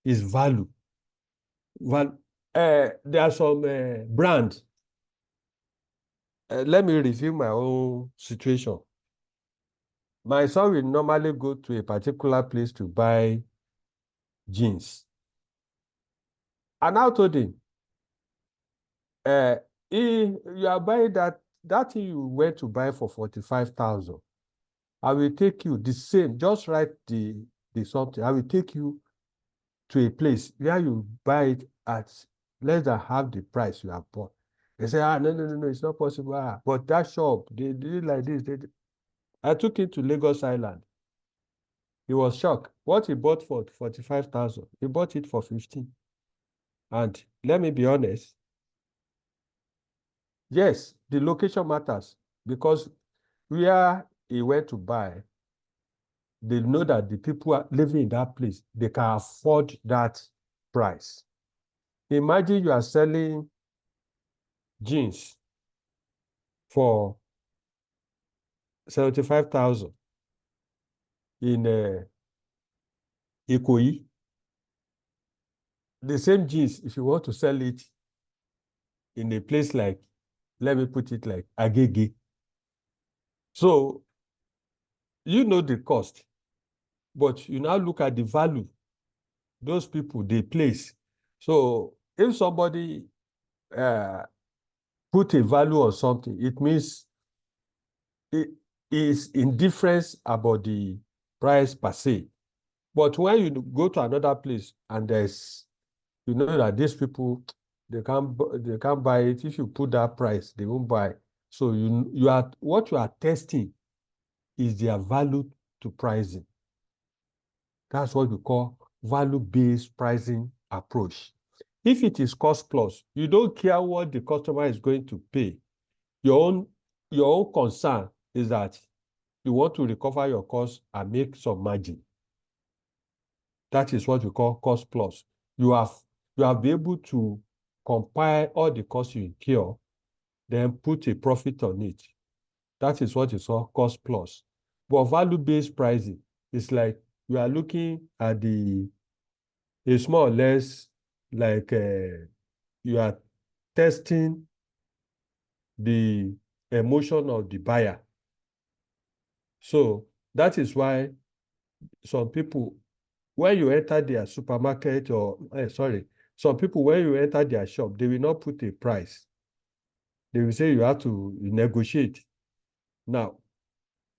Is value. There are some brands. Let me review my own situation. My son will normally go to a particular place to buy jeans. And I told him, you are buying that thing you went to buy for 45,000. I will take you the same, just write the something. I will take you to a place where you buy it at less than half the price you have bought. They say, no, it's not possible. But that shop, they did it like this. I took him to Lagos Island. He was shocked. What he bought for 45,000, he bought it for 15. And let me be honest, yes, the location matters because where he went to buy, they know that the people are living in that place, they can afford that price. Imagine you are selling jeans for 75,000 in Ikoyi. The same jeans, if you want to sell it in a place like, let me put it like Agege. So you know the cost, but you now look at the value those people they place. So if somebody put a value on something, it means it is indifference about the price per se. But when you go to another place and you know that these people, they can't buy it. If you put that price, they won't buy. So what you are testing is their value to pricing. That's what we call value-based pricing approach. If it is cost plus, you don't care what the customer is going to pay. Your own concern is that you want to recover your cost and make some margin. That is what we call cost plus. You have been able to compile all the costs you incur, then put a profit on it. That is what is called cost plus. But value-based pricing is like you are looking at it's more or less like you are testing the emotion of the buyer. So that is why some people, when you enter their supermarket some people, when you enter their shop, they will not put a price. They will say you have to negotiate. Now,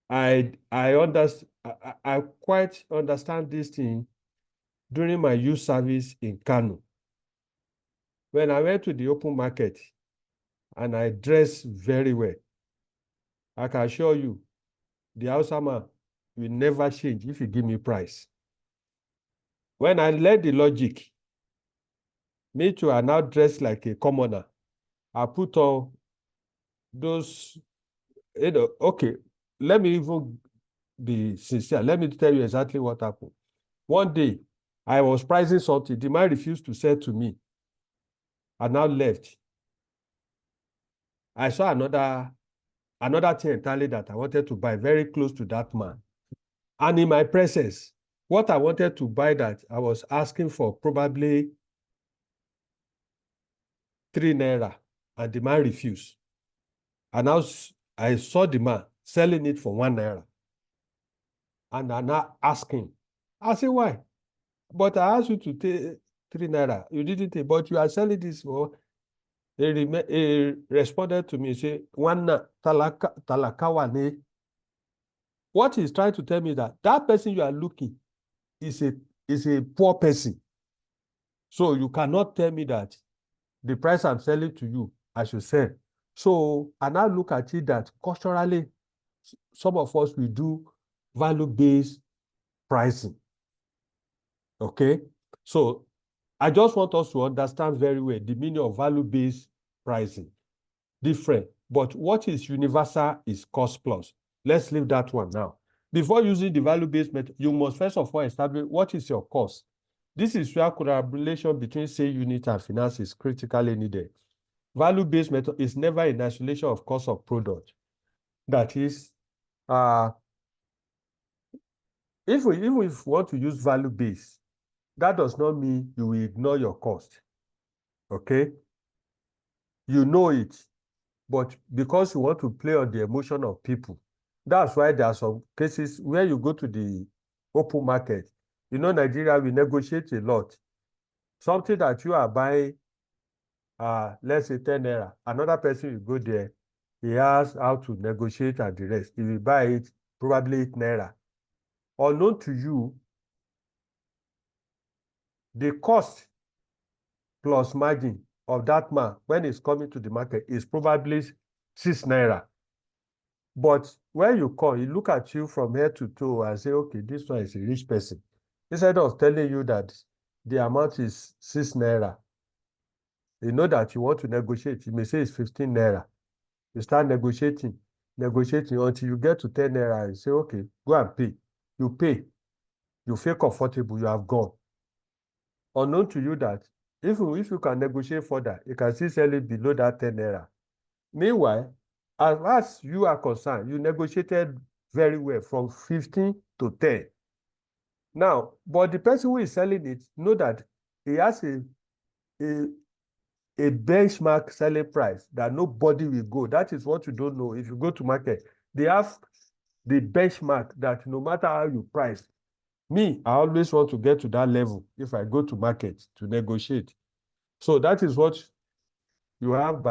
I quite understand this thing during my youth service in Kano. When I went to the open market and I dress very well, I can assure you, the Hausa man will never change if you give me price. When I learn the logic, me too, I now dress like a commoner. I put on those, okay, let me even be sincere. Let me tell you exactly what happened. One day, I was pricing something. The man refused to sell to me. I now left. I saw another thing entirely that I wanted to buy very close to that man. And in my presence, what I wanted to buy that I was asking for probably 3 naira, and the man refused. And now I saw the man selling it for 1 naira. And I now asked him, I said, why? But I asked you to take 3 naira. You didn't take, but you are selling this for. He responded to me, say, "One talakawa ne." What he's trying to tell me that person you are looking is a poor person. So you cannot tell me that the price I'm selling to you, I should sell. So I now look at it that culturally, some of us will do value-based pricing. Okay? So I just want us to understand very well the meaning of value-based pricing. Different. But what is universal is cost plus. Let's leave that one now. Before using the value-based method, you must first of all establish what is your cost. This is where collaboration between sales unit and finance is critically needed. Value-based method is never in isolation of cost of product. That is, if we want to use value-based, that does not mean you will ignore your cost. Okay? You know it, but because you want to play on the emotion of people, that's why there are some cases where you go to the open market. You know, Nigeria, we negotiate a lot. Something that you are buying, let's say 10 naira, another person will go there, he has how to negotiate and the rest. He will buy it probably 8 naira. Unknown to you, the cost plus margin of that man when he's coming to the market is probably 6 naira. But when you come, he look at you from head to toe and say, okay, this one is a rich person. Instead of telling you that the amount is 6 naira, you know that you want to negotiate. You may say it's 15 naira. You start negotiating until you get to 10 naira and say, okay, go and pay. You pay. You feel comfortable. You have gone. Unknown to you that if you can negotiate further, you can still sell it below that 10 naira. Meanwhile, as far as you are concerned, you negotiated very well from 15 to 10. Now, but the person who is selling it know that he has a benchmark selling price that nobody will go. That is what you don't know. If you go to market, they have the benchmark that no matter how you price. Me, I always want to get to that level if I go to market to negotiate. So that is what you have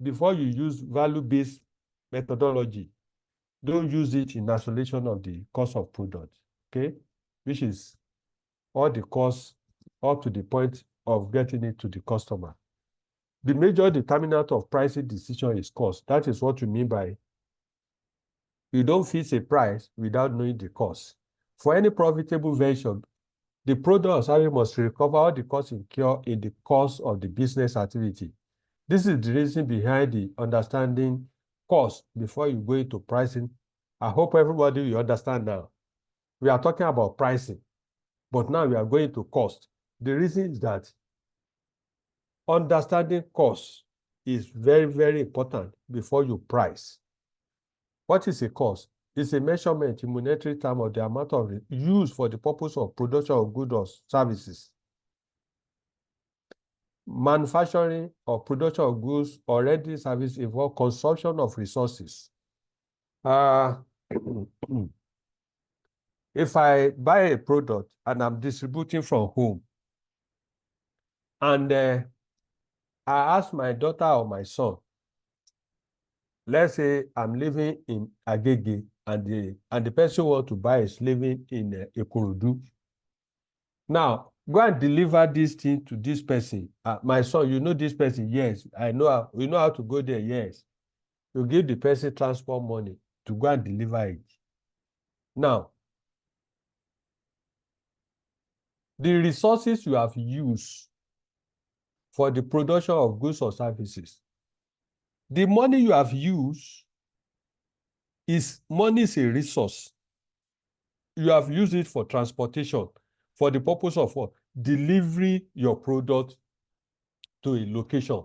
before you use value-based methodology, don't use it in isolation of the cost of product, okay? Which is all the costs up to the point of getting it to the customer. The major determinant of pricing decision is cost. That is what we mean by you don't fix a price without knowing the cost. For any profitable venture, the product or service must recover all the costs incurred in the course of the business activity. This is the reason behind the understanding cost before you go into pricing. I hope everybody will understand now. We are talking about pricing, but now we are going to cost. The reason is that understanding cost is very, very important before you price. What is a cost? It's a measurement in monetary terms of the amount of used for the purpose of production of goods or services. Manufacturing or production of goods or rendering service involve consumption of resources. If I buy a product and I'm distributing from home, and I ask my daughter or my son, let's say I'm living in Agege and the person who wants to buy is living in Ikorodu. Now, go and deliver this thing to this person. My son, you know this person? Yes. I know. You know how to go there? Yes. You give the person transport money to go and deliver it. Now, the resources you have used for the production of goods or services, the money you have used money is a resource. You have used it for transportation, for the purpose of what? Delivery your product to a location.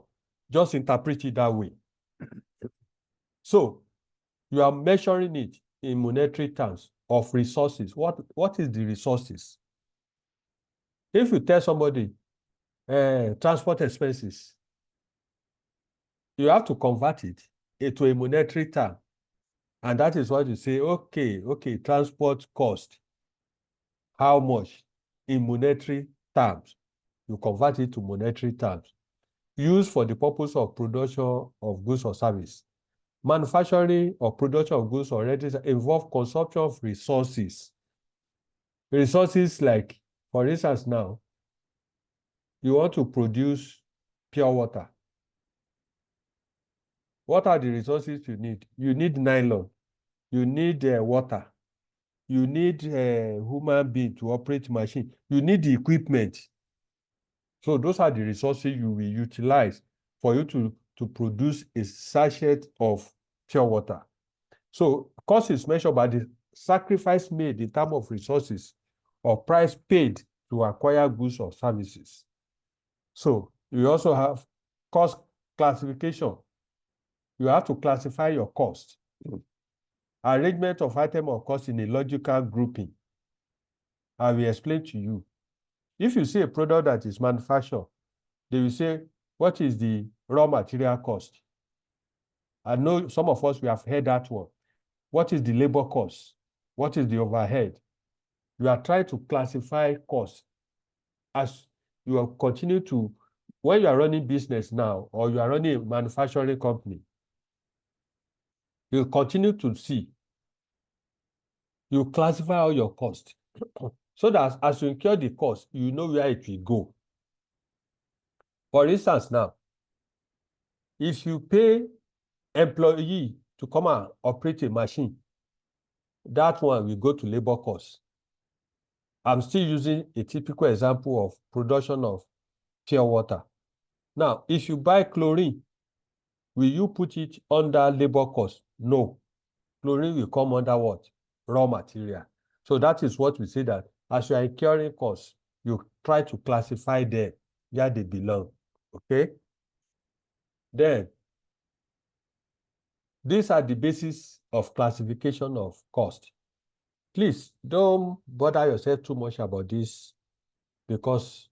Just interpret it that way. So you are measuring it in monetary terms of resources. What is the resources? If you tell somebody transport expenses, you have to convert it into a monetary term. And that is what you say, okay, transport cost. How much? In monetary terms. You convert it to monetary terms. Used for the purpose of production of goods or service. Manufacturing or production of goods or services involve consumption of resources. Resources like, for instance now, you want to produce pure water. What are the resources you need? You need nylon. You need water. You need a human being to operate machine. You need the equipment. So those are the resources you will utilize for you to produce a sachet of pure water. So cost is measured by the sacrifice made in terms of resources or price paid to acquire goods or services. So you also have cost classification. You have to classify your cost. Arrangement of item of cost in a logical grouping. I will explain to you. If you see a product that is manufactured, they will say, what is the raw material cost? I know some of us, we have heard that one. What is the labor cost? What is the overhead? You are trying to classify costs as you are continue to, when you are running business now, or you are running a manufacturing company, you continue to see, you classify all your costs so that as you incur the cost, you know where it will go. For instance now, if you pay employee to come and operate a machine, that one will go to labor costs. I'm still using a typical example of production of pure water. Now, if you buy chlorine, will you put it under labor cost? No. Chlorine will come under what? Raw material. So that is what we say, that as you are incurring costs, you try to classify them where they belong. Okay? Then, these are the basis of classification of cost. Please don't bother yourself too much about this, because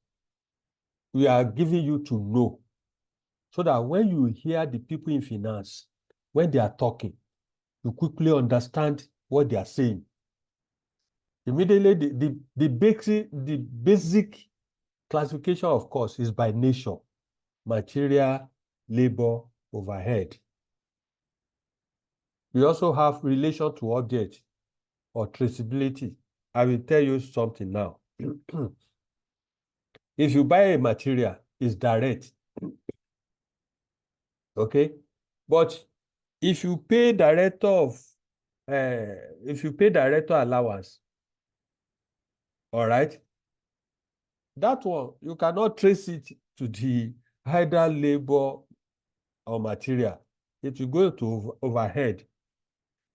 we are giving you to know, so that when you hear the people in finance, when they are talking, you quickly understand what they are saying. Immediately, the basic classification of cost is by nature: material, labor, overhead. We also have relation to object or traceability. I will tell you something now. If you buy a material, it's direct. Okay? But if you pay director allowance, all right, that one, you cannot trace it to the either labor or material. It will go to overhead.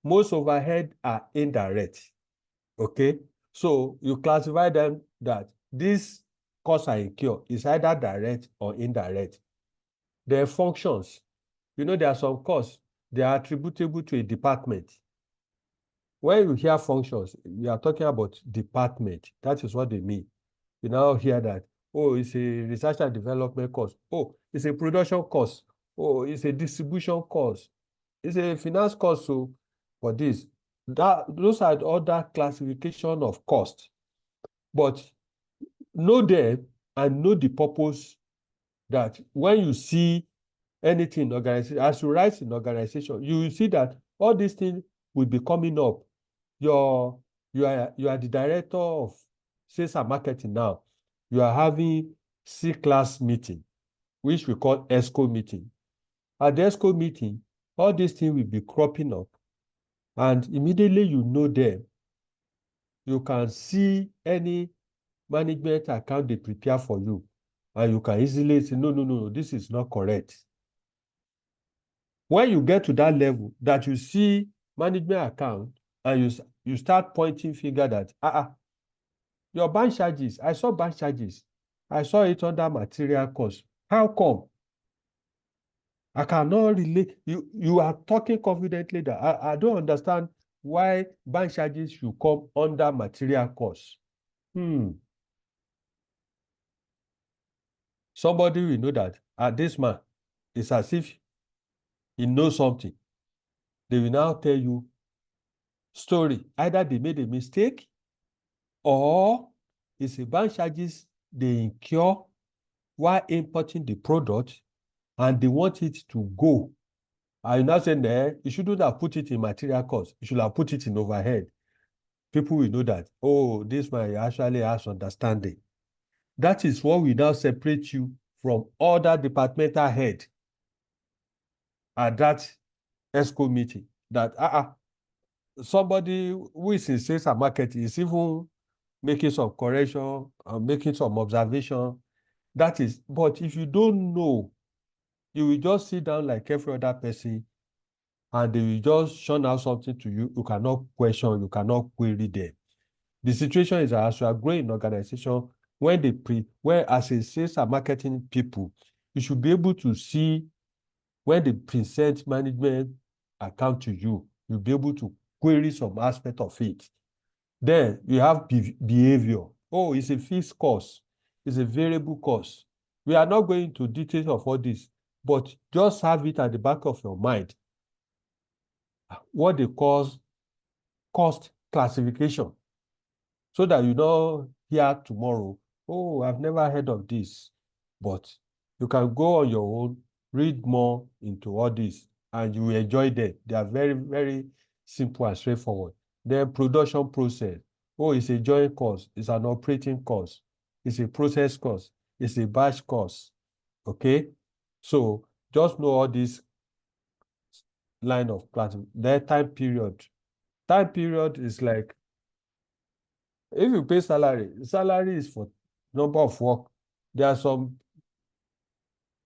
Most overhead are indirect. Okay? So you classify them that these costs are incurred is either direct or indirect. Their functions. You know, there are some costs, they are attributable to a department. When you hear functions, we are talking about department. That is what they mean. You now hear that, oh, it's a research and development cost. Oh, it's a production cost. Oh, it's a distribution cost. It's a finance cost. So for this, those are other classification of cost. But know them and know the purpose, that when you see anything in organization, as you write in organization, you will see that all these things will be coming up. You are the director of sales and marketing now. you are having C-class meeting, which we call ESCO meeting. At the ESCO meeting, all these things will be cropping up, and immediately you know them. You can see any management account they prepare for you, and you can easily say, no, this is not correct. When you get to that level that you see management account and you start pointing finger that, your bank charges, I saw bank charges. I saw it under material cost. How come? I cannot relate. You are talking confidently that I don't understand why bank charges should come under material cost. Somebody will know that this man is as if he knows something. They will now tell you story. Either they made a mistake or it's a bank charges they incur while importing the product and they want it to go. And you now say, nah, you shouldn't have put it in material cost. You should have put it in overhead. People will know that, oh, this man actually has understanding. That is what will now separate you from other departmental head at that ESCO meeting. That somebody who is in sales and marketing is even making some correction and making some observation. That is, but if you don't know, you will just sit down like every other person and they will just shun out something to you. You cannot question, you cannot query them. The situation is that as you are growing in organization, when as a sales and marketing people, you should be able to see when they present management account to you, you'll be able to query some aspect of it. Then you have behavior. Oh, it's a fixed cost. It's a variable cost. We are not going into details of all this, but just have it at the back of your mind. What they call cost classification. So that you don't hear tomorrow, oh, I've never heard of this. But you can go on your own, read more into all this, and you will enjoy them. They are very, very simple and straightforward. Then production process. Oh, it's a joint cost. It's an operating cost. It's a process cost. It's a batch cost. Okay? So just know all this line of class. Then time period. Time period is like, if you pay salary is for number of work. There are some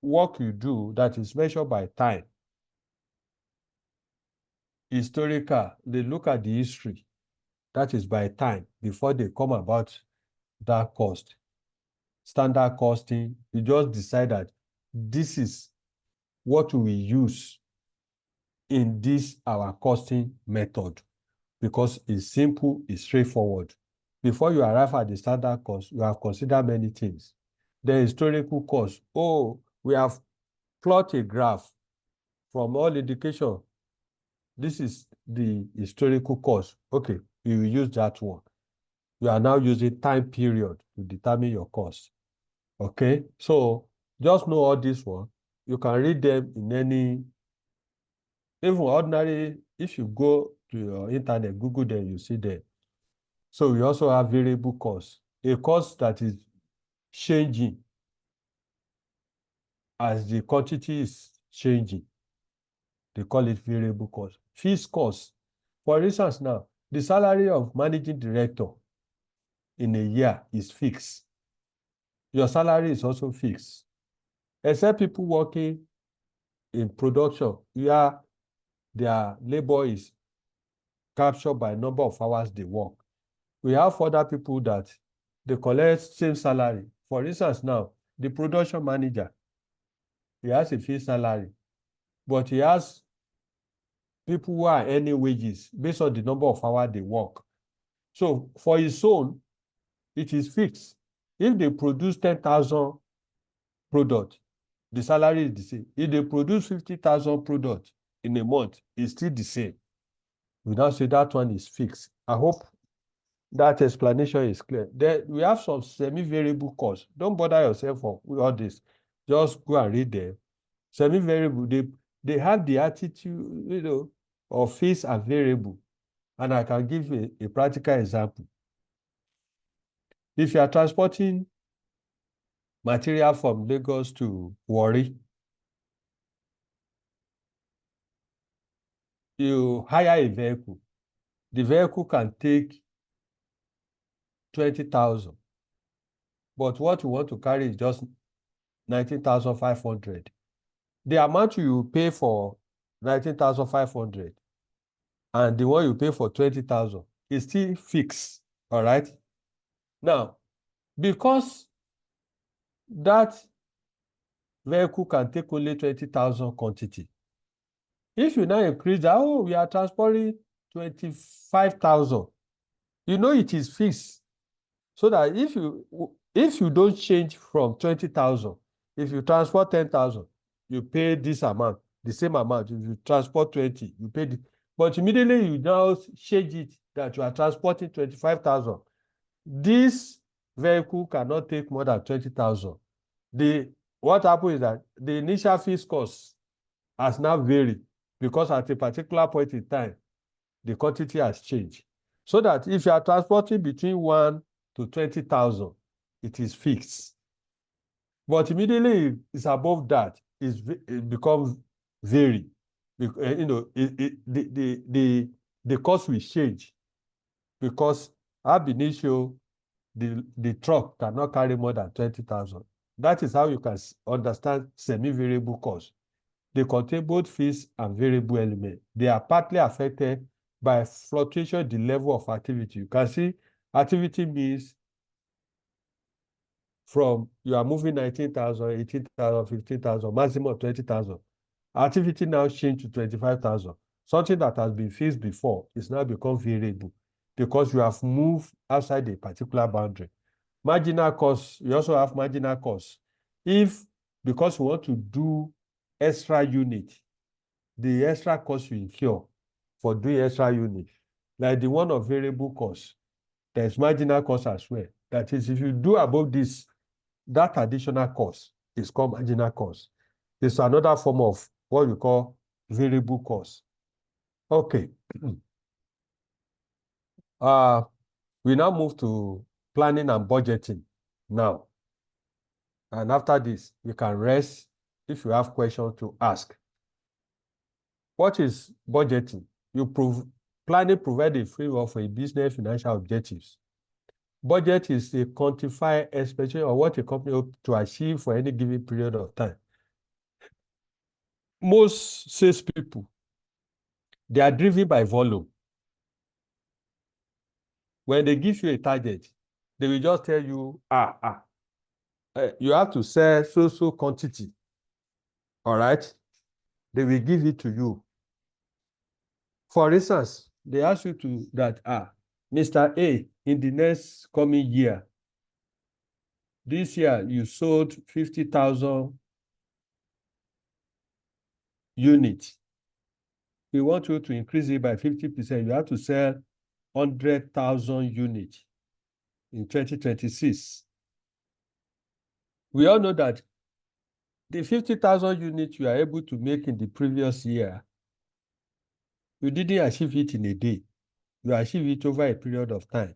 work you do that is measured by time. Historical, they look at the history. That is by time before they come about that cost. Standard costing, you just decide that this is what we use in this our costing method because it's simple, it's straightforward. Before you arrive at the standard cost, you have considered many things. The historical cost. Oh, we have plotted a graph from all indication. This is the historical cost. Okay, we will use that one. You are now using time period to determine your cost. Okay, so just know all this one. You can read them in any, even ordinary, if you go to your internet, Google them, you see them. So we also have variable cost, a cost that is changing as the quantity is changing. They call it variable cost. Fixed cost. For instance, now, the salary of managing director in a year is fixed. Your salary is also fixed. Except people working in production, where their labor is captured by number of hours they work. We have other people that they collect same salary. For instance, now, the production manager, he has a fixed salary, but he has people who are earning wages based on the number of hours they work. So for his own, it is fixed. If they produce 10,000 products, the salary is the same. If they produce 50,000 products in a month, it's still the same. We now say that one is fixed. I hope that explanation is clear. Then we have some semi-variable costs. Don't bother yourself with all this. Just go and read them. Semi-variable, they have the attitude, of fixed and variable. And I can give a practical example. If you are transporting material from Lagos to Warri. You hire a vehicle. The vehicle can take 20,000. But what you want to carry is just 19,500. The amount you pay for 19,500 and the one you pay for 20,000 is still fixed. All right. Now, because that vehicle can take only 20,000 quantity, if you now increase that, oh, we are transporting 25,000, you know it is fixed. So that if you don't change from 20,000, if you transport 10,000, you pay this amount, the same amount. If you transport 20, you pay the, but immediately you now change it that you are transporting 25,000. This vehicle cannot take more than 20,000. What happens is that the initial fixed cost has now varied because at a particular point in time, the quantity has changed. So that if you are transporting between 1 to 20,000, it is fixed. But immediately it's above that, it becomes vary. You know, the cost will change because ab initio, the truck cannot carry more than 20,000. That is how you can understand semi-variable cost. They contain both fixed and variable elements. They are partly affected by fluctuation in the level of activity. You can see activity means from you are moving 19,000, 18,000, 15,000, maximum 20,000. Activity now change to 25,000. Something that has been fixed before is now become variable because you have moved outside a particular boundary. Marginal cost, you also have marginal cost. If, because we want to do extra unit, the extra cost you incur for doing extra unit, like the one of variable cost, there's marginal cost as well. That is, if you do above this, that additional cost is called marginal cost. It's another form of what we call variable cost. Okay. We now move to planning and budgeting now. And after this, you can rest if you have questions to ask. What is budgeting? Planning provides a framework for a business financial objectives. Budget is a quantified expectation of what a company hopes to achieve for any given period of time. Most salespeople, they are driven by volume. When they give you a target, they will just tell you, you have to sell so quantity. All right? They will give it to you. For instance, they ask you to that, Mr. A, in the next coming year, this year you sold 50,000 units. We want you to increase it by 50%. You have to sell 100,000 units in 2026. We all know that the 50,000 units you are able to make in the previous year, you didn't achieve it in a day. You achieve it over a period of time.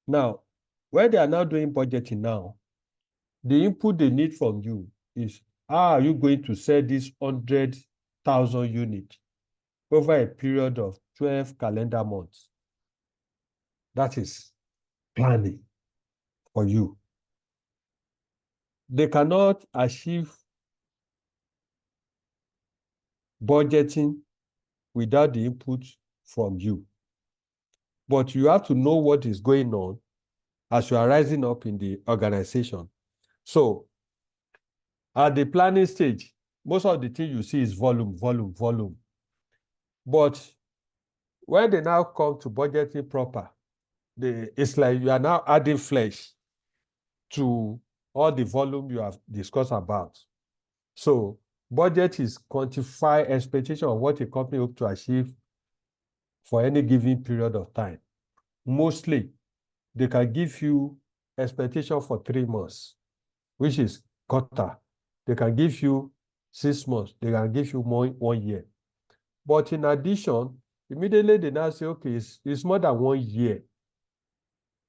Now, when they are now doing budgeting now, the input they need from you is, how are you going to sell this 100,000 units over a period of 12 calendar months? That is planning for you. They cannot achieve budgeting without the input from you. But you have to know what is going on as you are rising up in the organization. So at the planning stage, most of the thing you see is volume. But when they now come to budgeting proper, it's like you are now adding flesh to all the volume you have discussed about. So budget is quantified expectation of what a company hopes to achieve for any given period of time. Mostly, they can give you expectation for 3 months, which is quarter. They can give you 6 months. They can give you 1 year. But in addition, immediately they now say, okay, it's more than 1 year.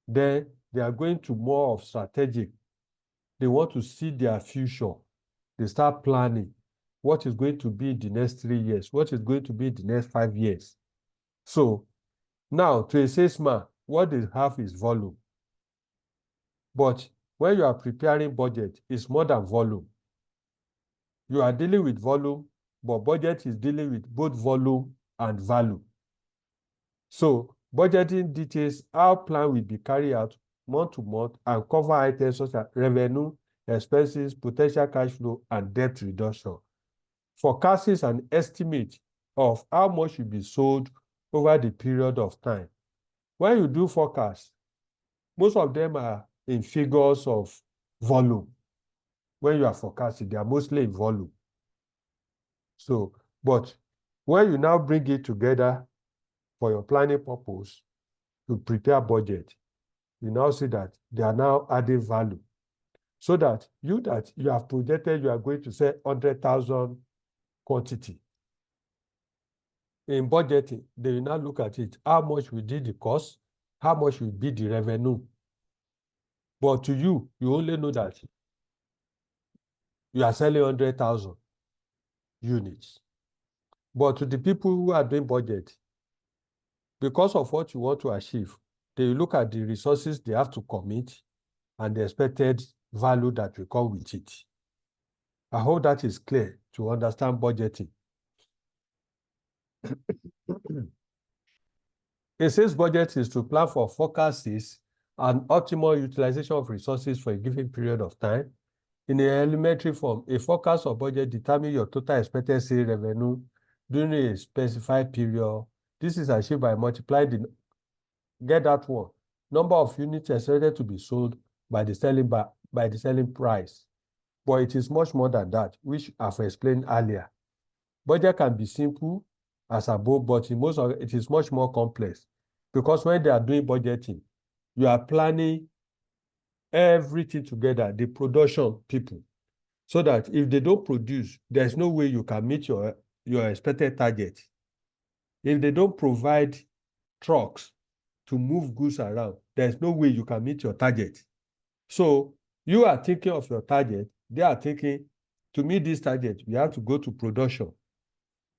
Then they are going to more of strategic. they want to see their future. They start planning what is going to be in the next 3 years, what is going to be in the next 5 years. So now, to a salesman, what they have is volume. But when you are preparing budget, it's more than volume. You are dealing with volume, but budget is dealing with both volume and value. So budgeting details how plan will be carried out month to month and cover items such as revenue, expenses, potential cash flow, and debt reduction. Forecasts an estimate of how much will be sold over the period of time. When you do forecasts, most of them are in figures of volume. When you are forecasting, they are mostly in volume. So, but when you now bring it together for your planning purpose to prepare budget, you now see that they are now adding value. So that you have projected you are going to sell 100,000 quantity. In budgeting, they will now look at it. How much will be the cost? How much will be the revenue? But to you, you only know that you are selling 100,000 units. But to the people who are doing budget, because of what you want to achieve, they look at the resources they have to commit and the expected value that will come with it. I hope that is clear to understand budgeting. A sales budget is to plan for forecasts and optimal utilization of resources for a given period of time. In an elementary form, a forecast or budget determines your total expected sales revenue during a specified period. This is achieved by multiplying the, get that one, number of units expected to be sold by the selling price. But it is much more than that, which I've explained earlier. Budget can be simple as above, but it is much more complex, because when they are doing budgeting, you are planning everything together, the production people, so that if they don't produce, there's no way you can meet your expected target. If they don't provide trucks to move goods around, there's no way you can meet your target. So you are thinking of your target, they are thinking, to meet this target, we have to go to production.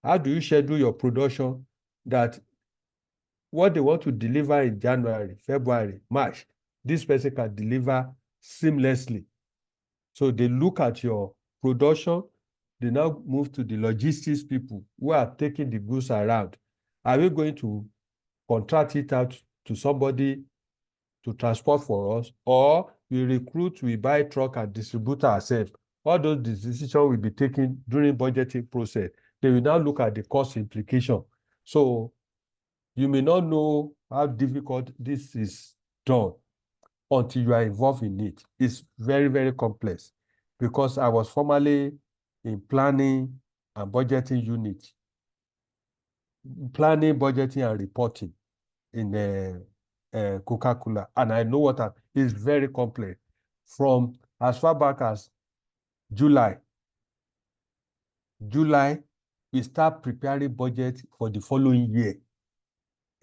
How do you schedule your production that what they want to deliver in January, February, March, this person can deliver seamlessly? So they look at your production, they now move to the logistics people who are taking the goods around. Are we going to contract it out to somebody to transport for us, or we recruit, we buy truck and distribute ourselves? All those decisions will be taken during budgeting process. They will now look at the cost implication. So you may not know how difficult this is done until you are involved in it. It's very, very complex, because I was formerly in planning and budgeting unit, planning, budgeting, and reporting in Coca-Cola, and I know what is very complex. From as far back as July, we start preparing budget for the following year.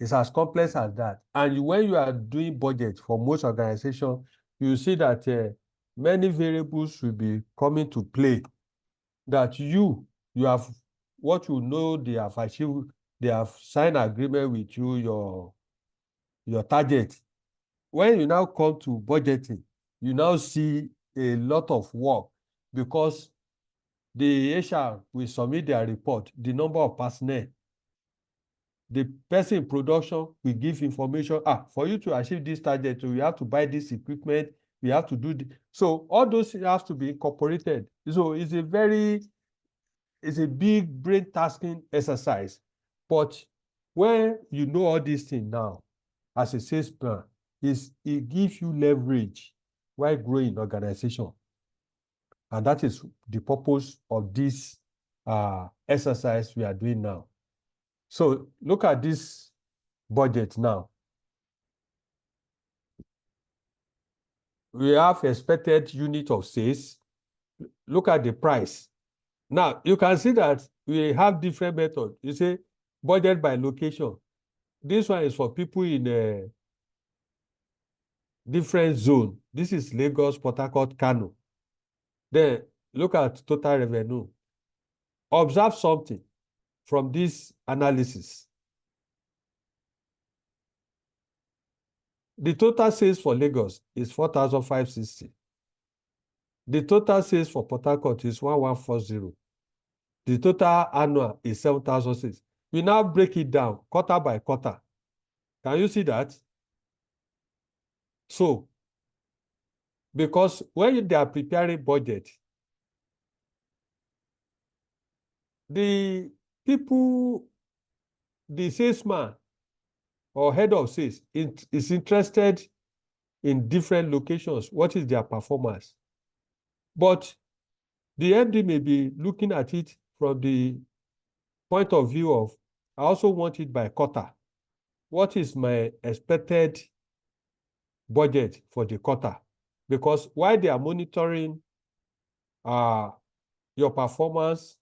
It's as complex as that. And when you are doing budget for most organizations, you see that many variables will be coming to play. That you have what you know they have achieved, they have signed agreement with you, your target. When you now come to budgeting, you now see a lot of work, because the HR will submit their report, the number of personnel. The person in production will give information. For you to achieve this target, we have to buy this equipment, we have to do this. So all those have to be incorporated. So it's a big brain tasking exercise. But when you know all these things now, as a salesman, it gives you leverage while growing organization. And that is the purpose of this exercise we are doing now. So look at this budget now. We have expected unit of sales. Look at the price. Now, you can see that we have different methods. You say budget by location. This one is for people in a different zone. This is Lagos, Port Harcourt, Kano. Then look at total revenue. Observe something from this analysis. The total sales for Lagos is 4,560. The total sales for Port Harcourt is 1,140. The total annual is 7,006. We now break it down quarter by quarter. Can you see that? So, because when they are preparing budget, the people, the salesman or head of sales is interested in different locations. What is their performance? But the MD may be looking at it from the point of view of, I also want it by quarter. What is my expected budget for the quarter? Because while they are monitoring your performance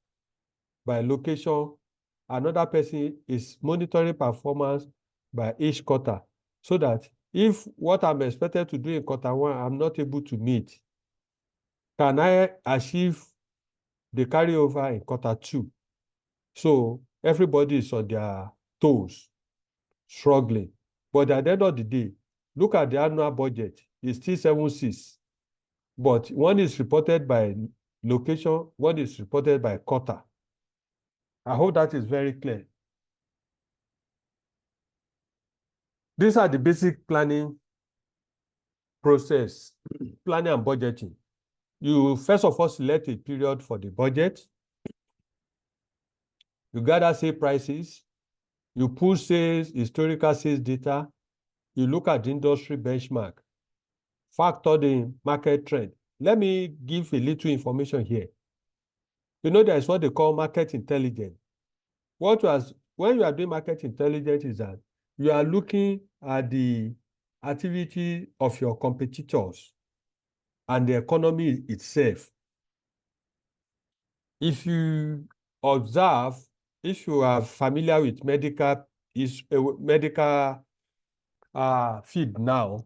by location, another person is monitoring performance by each quarter, so that if what I'm expected to do in quarter one, I'm not able to meet, can I achieve the carryover in quarter two? So everybody is on their toes, struggling. But at the end of the day, look at the annual budget. It's still 7.6. But one is reported by location, one is reported by quarter. I hope that is very clear. These are the basic planning process, planning and budgeting. You first of all select a period for the budget. You gather sale prices. You pull sales, historical sales data. You look at the industry benchmark. Factor the market trend. Let me give a little information here. You know, there's what they call market intelligence. When you are doing market intelligence is that you are looking at the activity of your competitors and the economy itself. If you observe, if you are familiar with medical field now,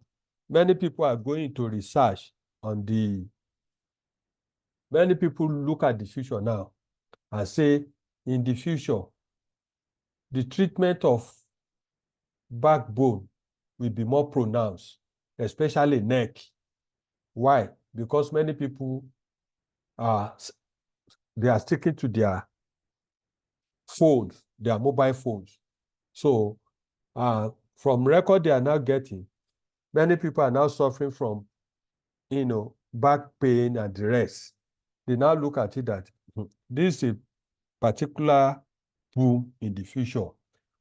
many people are going to research on many people look at the future now and say, in the future, the treatment of backbone will be more pronounced, especially neck. Why? Because many people they are sticking to their phones, their mobile phones. So from record they are now getting, many people are now suffering from, back pain and the rest. They now look at it that this is a particular boom in the future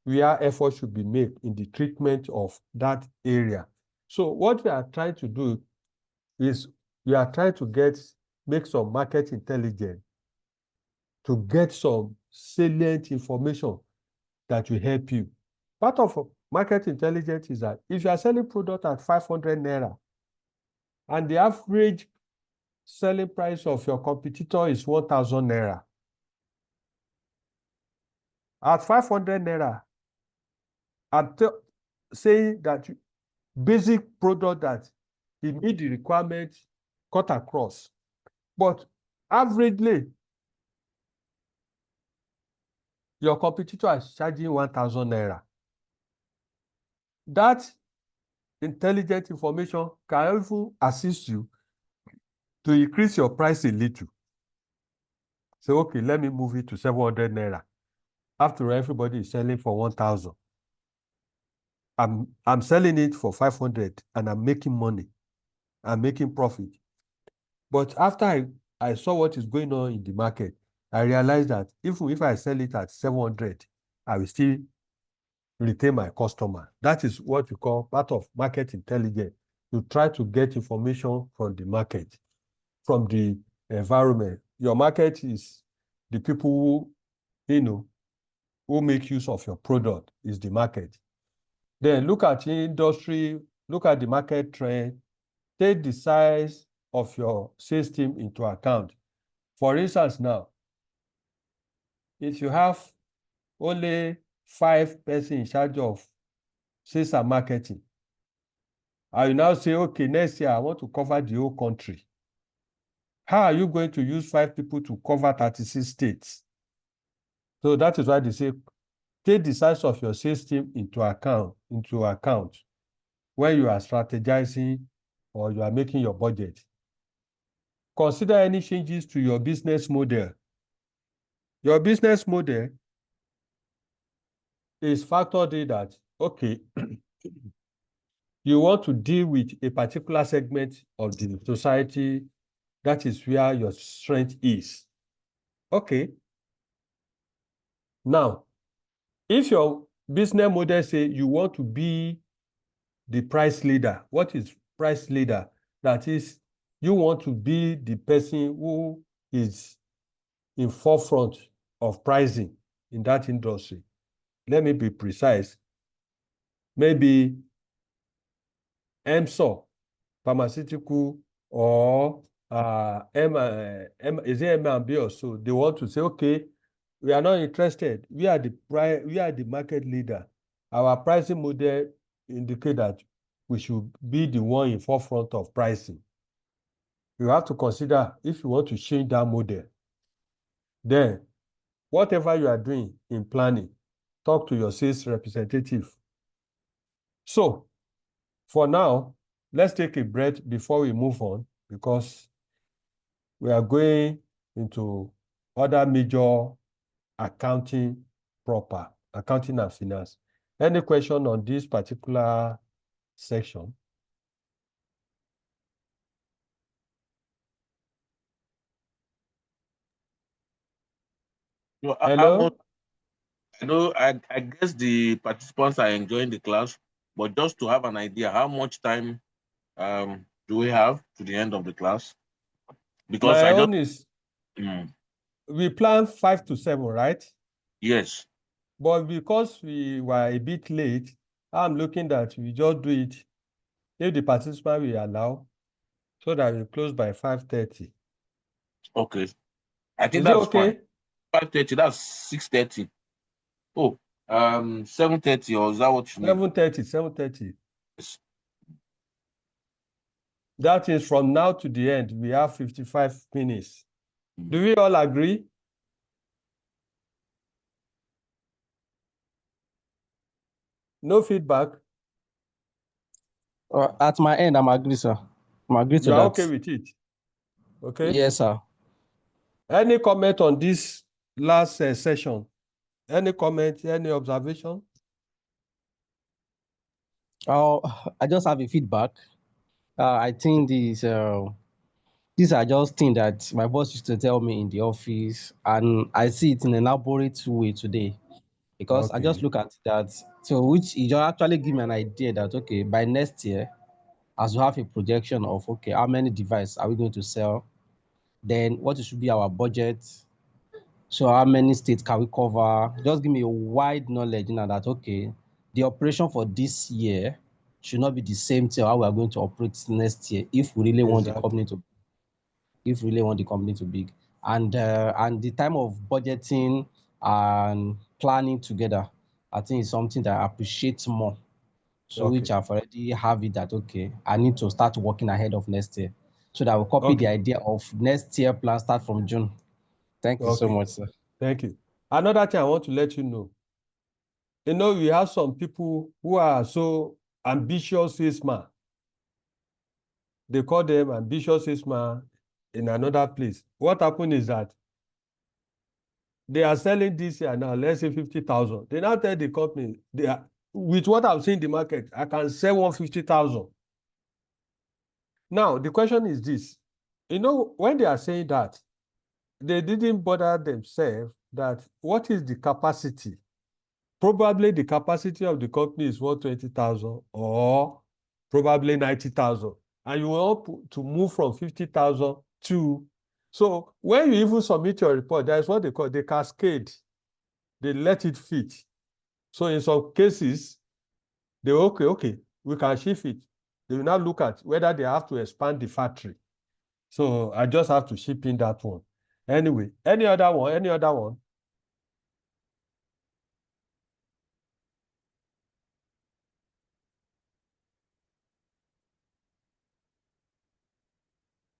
where effort should be made in the treatment of that area. So what we are trying to do is we are trying to make some market intelligence to get some salient information that will help you. Part of market intelligence is that if you are selling product at 500 naira and the average selling price of your competitor is 1,000 naira, at 500 naira, I'm saying that basic product that it meet the requirement cut across. But averagely, your competitor is charging 1,000 naira. That intelligent information can even assist you to increase your price a little. Say, okay, let me move it to 700 naira. After all, everybody is selling for 1,000. I'm selling it for 500 and I'm making money. I'm making profit. But after I saw what is going on in the market, I realized that even if I sell it at 700, I will still retain my customer. That is what we call part of market intelligence. You try to get information from the market, from the environment. Your market is the people who make use of your product is the market. Then look at the industry, look at the market trend, take the size of your sales team into account. For instance, now, if you have only 5 persons in charge of sales and marketing, I will now say, okay, next year I want to cover the whole country. How are you going to use 5 people to cover 36 states? So that is why they say, take the size of your sales team into account when you are strategizing or you are making your budget. Consider any changes to your business model. Your business model is factored in that, okay, you want to deal with a particular segment of the society. That is where your strength is. Okay. Now, if your business model say you want to be the price leader, what is price leader? That is, you want to be the person who is in forefront of pricing in that industry. Let me be precise. Maybe MSO, pharmaceutical, or is it M&B or so? They want to say, okay, we are not interested. We are the market leader. Our pricing model indicate that we should be the one in forefront of pricing. You have to consider if you want to change that model. Then, whatever you are doing in planning, talk to your sales representative. So, for now, let's take a breath before we move on, because we are going into other major accounting and finance. Any question on this particular section? So Hello? I guess the participants are enjoying the class, but just to have an idea, how much time do we have to the end of the class? Because My I just own is, mm, we plan 5 to 7, right? yes. But because we were a bit late, I'm looking that we just do it if the participant will allow, so that we close by 5:30. Okay. I think Is it that's fine. okay? 5:30, that's 6:30. Oh, 7:30, or is that what you mean? 7:30. Yes. That is from now to the end, we have 55 minutes. Mm. Do we all agree? No feedback? At my end, I'm agree, sir. I'm agree to You are that. okay with it? Okay. Yes, sir. Any comment on this last session? Any comment, any observation? I just have a feedback. I think these are just things that my boss used to tell me in the office, and I see it in an elaborate way today, because I just Okay. look at that. So, which it just actually give me an idea that, okay, by next year, as we have a projection of, okay, how many devices are we going to sell? Then what should be our budget? So how many states can we cover? Just give me a wide knowledge, that, okay, the operation for this year should not be the same thing how we are going to operate next year if we really want the company Exactly. to big. And the time of budgeting and planning together, I think is something that I appreciate more. So which Okay. I've already have it that, okay, I need to start working ahead of next year. So that will copy the Okay. idea of next year plan start from June. Thank you so Okay. much, sir. Thank you. Another thing I want to let you know, we have some people who are so ambitious salesman. They call them ambitious salesman in another place. What happened is that they are selling this year now, let's say 50,000. They now tell the company, with what I've seen in the market, I can sell 150,000. Now, the question is this. When they are saying that, they didn't bother themselves that what is the capacity. Probably the capacity of the company is 120,000 or probably 90,000. And you want to move from 50,000 to. So when you even submit your report, there is what they call the cascade. They let it fit. So in some cases, they okay, we can shift it. They will now look at whether they have to expand the factory. So I just have to ship in that one. Anyway, any other one?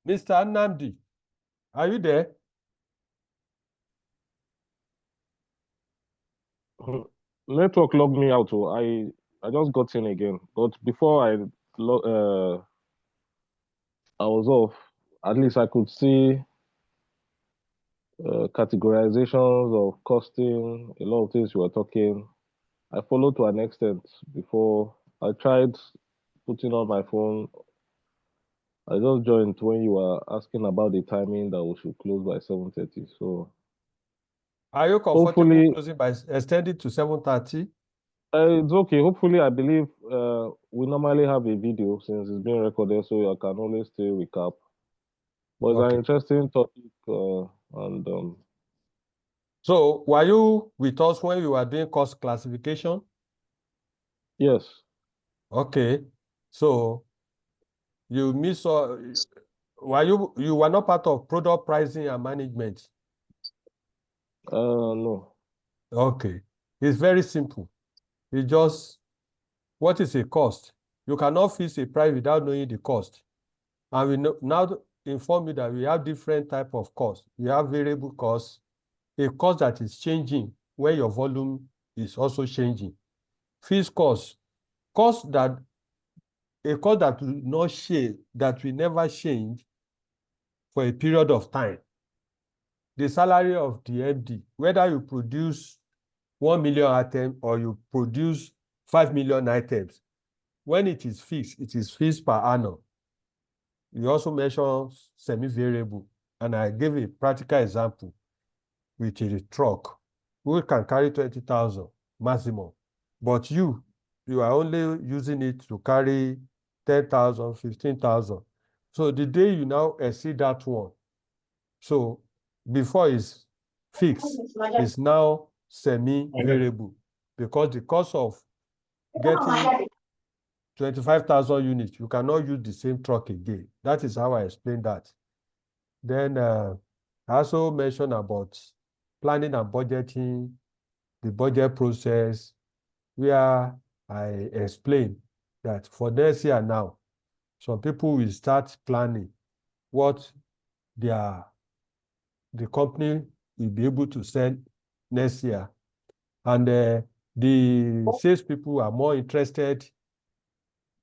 Mr. Nnamdi, Are you there? Network logged me out. So I just got in again. But before I was off, at least I could see categorizations of costing, a lot of things you were talking. I followed to an extent before I tried putting on my phone. I just joined when you were asking about the timing that we should close by 7:30. So Are you comfortable hopefully, closing by extending to 7:30? it's okay. Hopefully, I believe we normally have a video since it's being recorded, so I can always still recap. But it's an Okay. interesting topic, and So were you with us when we were doing cost classification? yes, Okay. So you miss you were not part of product pricing and management? no, Okay. It's very simple. It's just what is a cost? You cannot fix a price without knowing the cost. And we now inform you that we have different type of costs. We have variable costs, a cost that is changing when your volume is also changing. Fixed cost, cost that a cost that will not change, that will never change for a period of time. The salary of the MD, whether you produce 1 million items or you produce 5 million items, when it is fixed per annum. You also mentioned semi-variable, and I gave a practical example with a truck. We can carry 20,000 maximum, but you are only using it to carry 10,000, 15,000. So the day you now exceed that one, so before it's fixed, it's now semi-variable because the cost of getting 25,000 units, you cannot use the same truck again. That is how I explain that. Then I also mentioned about planning and budgeting, the budget process, where I explain that for next year now, some people will start planning what the company will be able to sell next year. And the salespeople are more interested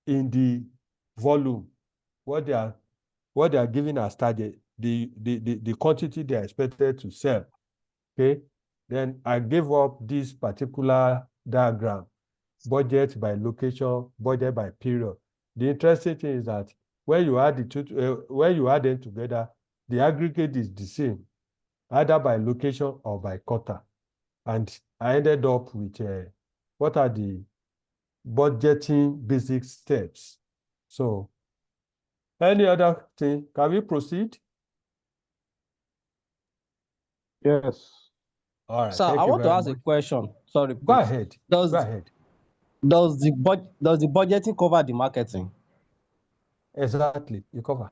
in the volume, what they are giving as target, the quantity they are expected to sell. Okay. Then I gave up this particular diagram, budget by location, budget by period. The interesting thing is that when you add the two, when you add them together, the aggregate is the same, either by location or by quarter. And I ended up with what are the budgeting basic steps. So any other thing? Can we proceed? yes, All right. Sir, I Thank you want to very ask a much. question. Sorry, Go please. ahead. Does Go ahead. does the budgeting cover the marketing? Exactly. You cover.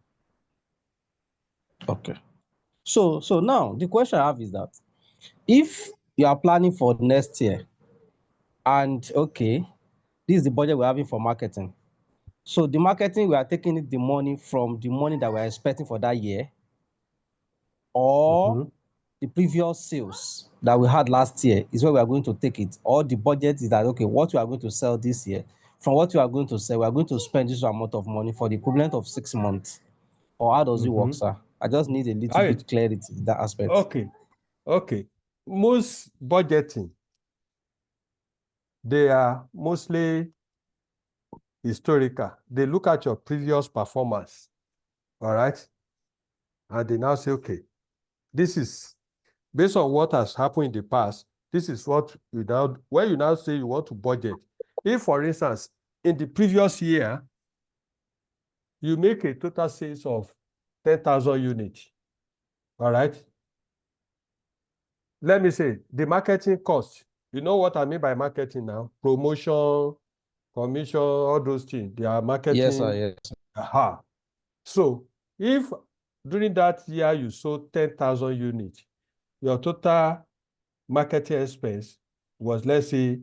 Okay. So now the question I have is that if you are planning for next year and okay, this is the budget we're having for marketing. So the marketing, we are taking the money from the money that we're expecting for that year, or the previous sales that we had last year is where we are going to take it, or the budget is that okay, what we are going to sell this year, from what we are going to sell, we are going to spend this amount of money for the equivalent of 6 months, or how does it work, sir? I just need a little All right. bit clarity in that aspect. Okay. Okay. Most budgeting, they are mostly historical. They look at your previous performance. All right. And they now say, okay, this is based on what has happened in the past. This is what you now, when you now say you want to budget. If, for instance, in the previous year, you make a total sales of 10,000 units. All right. Let me say the marketing cost. You know what I mean by marketing now? Promotion, commission, all those things. They are Yes, sir. marketing. Yes. Aha. So if during that year you sold 10,000 units, your total marketing expense was, let's say,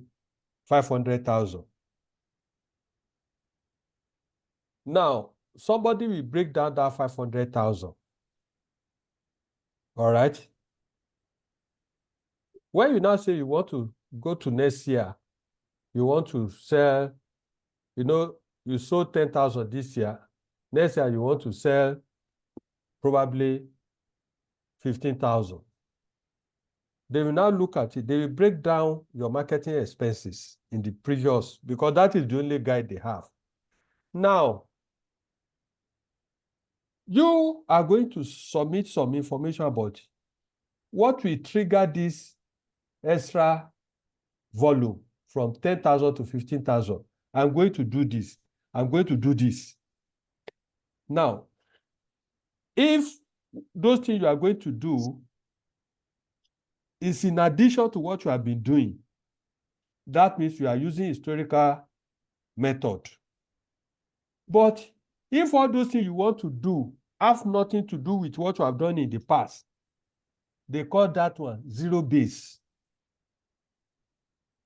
500,000. Now, somebody will break down that 500,000 All right. When you now say you want to go to next year, you want to sell, you sold 10,000 this year. Next year, you want to sell probably 15,000. They will now look at it. They will break down your marketing expenses in the previous, because that is the only guide they have. Now, you are going to submit some information about what will trigger this extra volume from 10,000 to 15,000. I'm going to do this. I'm going to do this. Now, if those things you are going to do is in addition to what you have been doing, that means you are using historical method. But if all those things you want to do have nothing to do with what you have done in the past, they call that one zero base.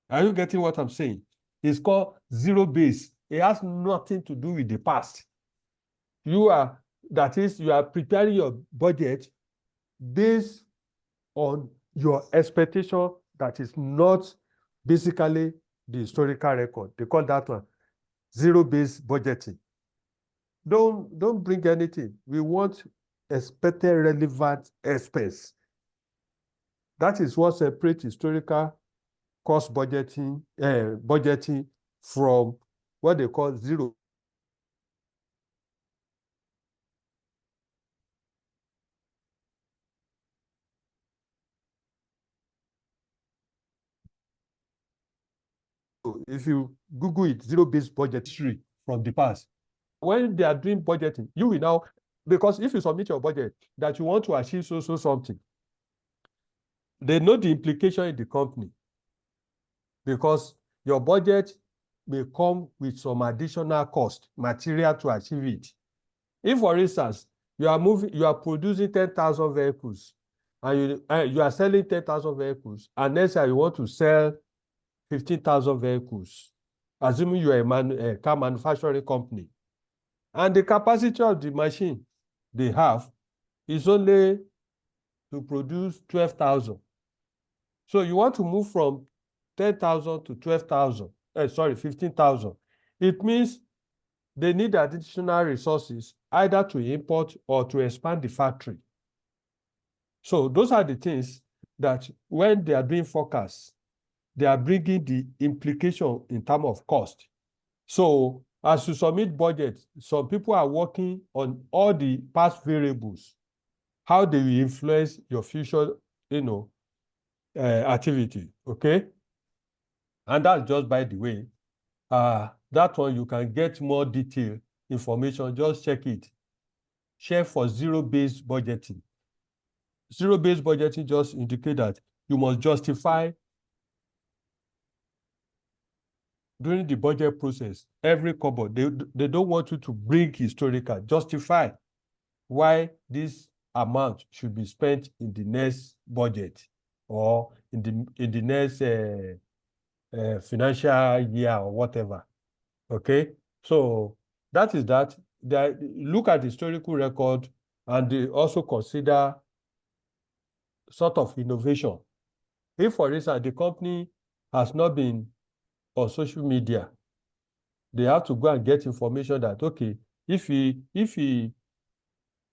Are you getting what I'm saying? It's called zero base. It has nothing to do with the past. That is, you are preparing your budget based on your expectation that is not basically the historical record. They call that one zero-based budgeting. Don't bring anything. We want expected relevant expense. That is what separates historical cost budgeting from what they call zero. If you Google it, zero-based budgetary from the past. When they are doing budgeting, you will now, because if you submit your budget that you want to achieve so something, they know the implication in the company, because your budget may come with some additional cost, material to achieve it. If, for instance, you are producing 10,000 vehicles, and you are selling 10,000 vehicles, and next year you want to sell 15,000 vehicles, assuming you are a car manufacturing company, and the capacity of the machine they have is only to produce 12,000. So you want to move from 10,000 to 12,000, 15,000. It means they need additional resources either to import or to expand the factory. So those are the things that when they are doing forecasts, they are bringing the implication in terms of cost. So as you submit budget, some people are working on all the past variables, how they will influence your future, activity, okay? And that's just by the way. That one you can get more detailed information, just check it. Check for zero-based budgeting. Zero-based budgeting just indicate that you must justify during the budget process, every kobo. They don't want you to bring historical. Justify why this amount should be spent in the next budget or in the next financial year or whatever. Okay, so that is that. They look at the historical record, and they also consider sort of innovation. If, for instance, the company has not been on social media, they have to go and get information that, okay, if we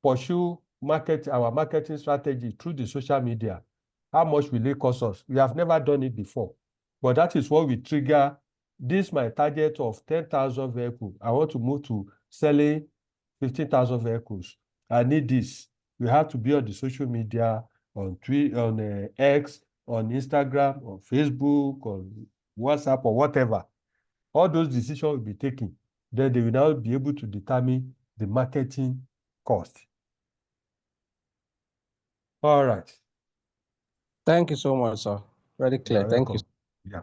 pursue our marketing strategy through the social media, how much will it cost us? We have never done it before, but that is what will trigger this. My target of 10,000 vehicles, I want to move to selling 15,000 vehicles. I need this. We have to be on the social media, on Twitter, on X, on Instagram, on Facebook, on WhatsApp, or whatever. All those decisions will be taken. Then they will now be able to determine the marketing cost. All right. Thank you so much, sir. Very clear. Thank you. Yeah.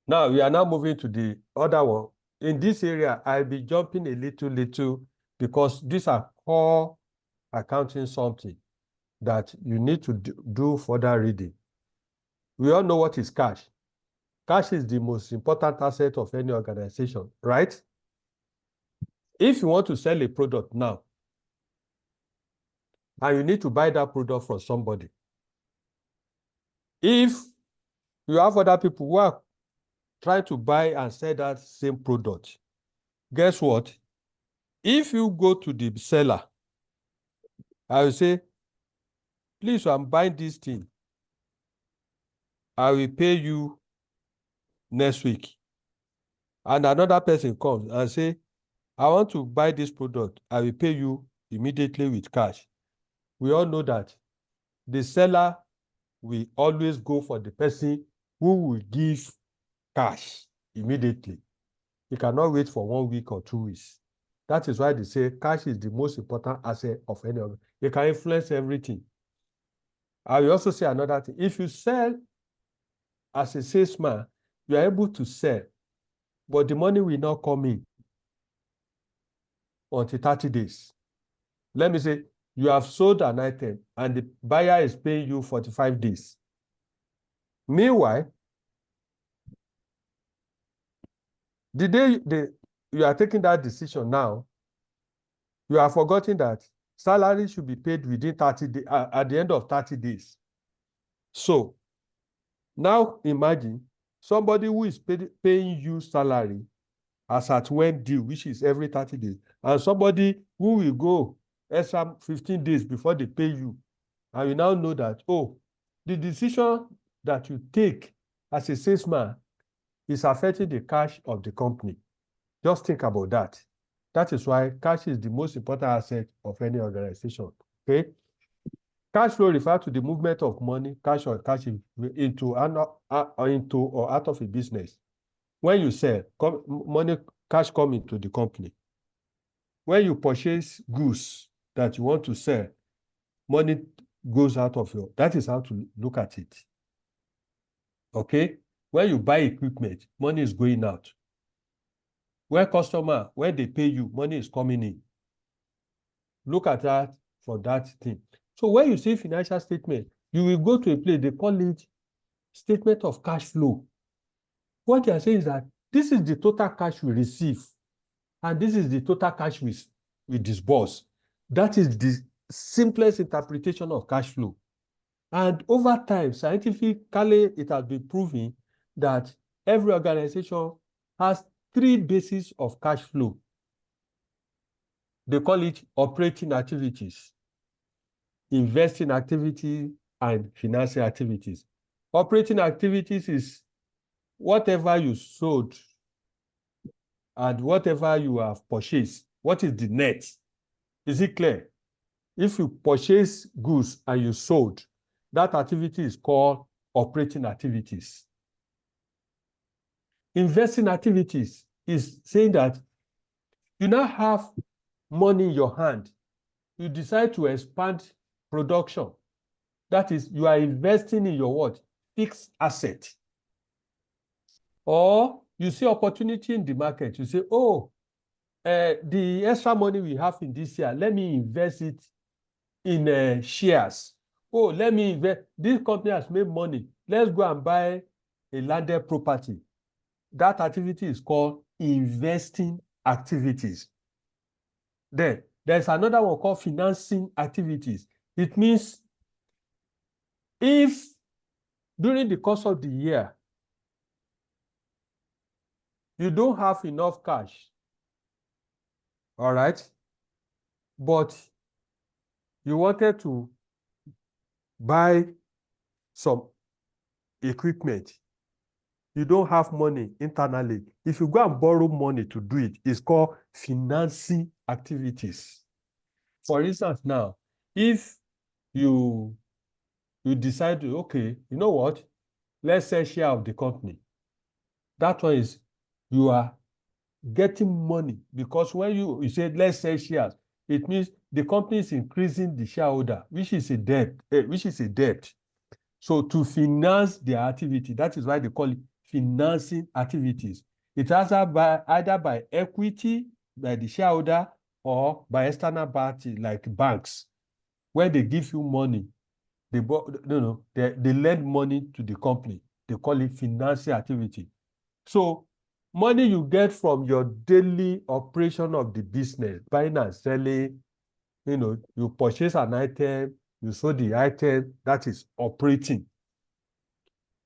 Now we are now moving to the other one. In this area, I'll be jumping a little because these are core accounting something that you need to do further reading. We all know what is cash. Cash is the most important asset of any organization, right? If you want to sell a product now, and you need to buy that product from somebody. If you have other people who are trying to buy and sell that same product, guess what? If you go to the seller, I will say, please, I'm buying this thing. I will pay you next week. And another person comes and say, I want to buy this product. I will pay you immediately with cash. We all know that the seller will always go for the person who will give cash immediately. You cannot wait for 1 week or 2 weeks. That is why they say cash is the most important asset of any of them. It can influence everything. I will also say another thing. If you sell as a salesman, you are able to sell, but the money will not come in until 30 days. Let me say, you have sold an item and the buyer is paying you 45 days. Meanwhile, the day you are taking that decision now, you are forgetting that salary should be paid within 30 days, at the end of 30 days. So now imagine somebody who is paying you salary as at when due, which is every 30 days, and somebody who will go extra 15 days before they pay you. And you now know that, oh, the decision that you take as a salesman is affecting the cash of the company. Just think about that. That is why cash is the most important asset of any organization. Okay? Cash flow refers to the movement of money, cash or cash into or out of a business. When you sell, cash comes into the company. When you purchase goods that you want to sell, money goes out of your. That is how to look at it. Okay? When you buy equipment, money is going out. When they pay you, money is coming in. Look at that for that thing. So when you see financial statement, you will go to a place, they call it statement of cash flow. What they are saying is that this is the total cash we receive, and this is the total cash we disburse. That is the simplest interpretation of cash flow. And over time, scientifically, it has been proven that every organization has 3 bases of cash flow. They call it operating activities, investing activity, and financing activities. Operating activities is whatever you sold and whatever you have purchased. What is the net? Is it clear? If you purchase goods and you sold, that activity is called operating activities. Investing activities is saying that you now have money in your hand. You decide to expand production. That is, you are investing in your what? Fixed asset. Or you see opportunity in the market. You say, oh, the extra money we have in this year, let me invest it in shares. Oh, let me invest. This company has made money. Let's go and buy a landed property. That activity is called investing activities. Then there's another one called financing activities. It means if during the course of the year, you don't have enough cash, all right, but you wanted to buy some equipment, you don't have money internally. If you go and borrow money to do it, it's called financing activities. For instance, now, if you decide to, okay, you know what, let's sell share of the company. That one is you are getting money, because when you say let's sell shares, it means the company is increasing the shareholder, which is a debt. So to finance their activity, that is why they call it financing activities. It's either by equity, by the shareholder, or by external party like banks. When they give you money, they lend money to the company. They call it financing activity. So money you get from your daily operation of the business, buying and selling, you purchase an item, you sold the item, that is operating.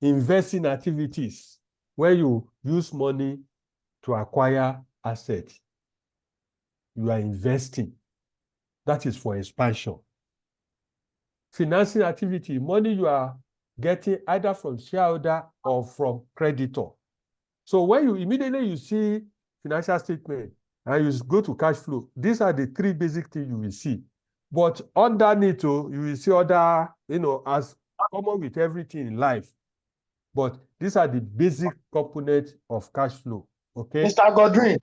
Investing activities, where you use money to acquire assets. You are investing. That is for expansion. Financing activity, money you are getting either from shareholder or from creditor. So when you immediately see financial statement and you go to cash flow, these are the three basic things you will see. But underneath, you will see other, as common with everything in life. But these are the basic components of cash flow. Okay. Mr. Godwin.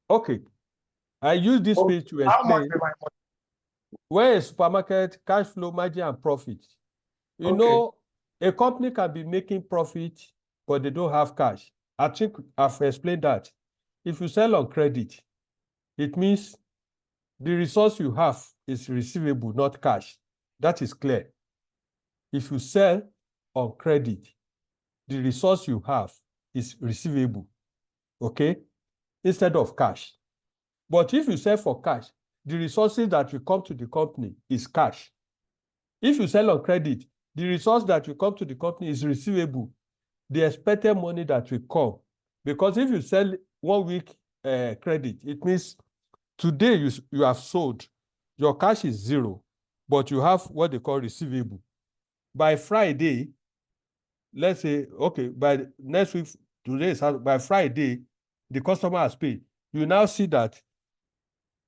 Okay. I use this page to explain where a supermarket, cash flow, margin, and profit. A company can be making profit, but they don't have cash. I think I've explained that. If you sell on credit, it means the resource you have is receivable, not cash. That is clear. If you sell on credit, the resource you have is receivable, okay, instead of cash. But if you sell for cash, the resources that will come to the company is cash. If you sell on credit, the resource that will come to the company is receivable, the expected money that will come. Because if you sell 1 week credit, it means today you have sold, your cash is zero, but you have what they call receivable. By Friday, let's say, okay, by next week, today, by Friday, the customer has paid. You now see that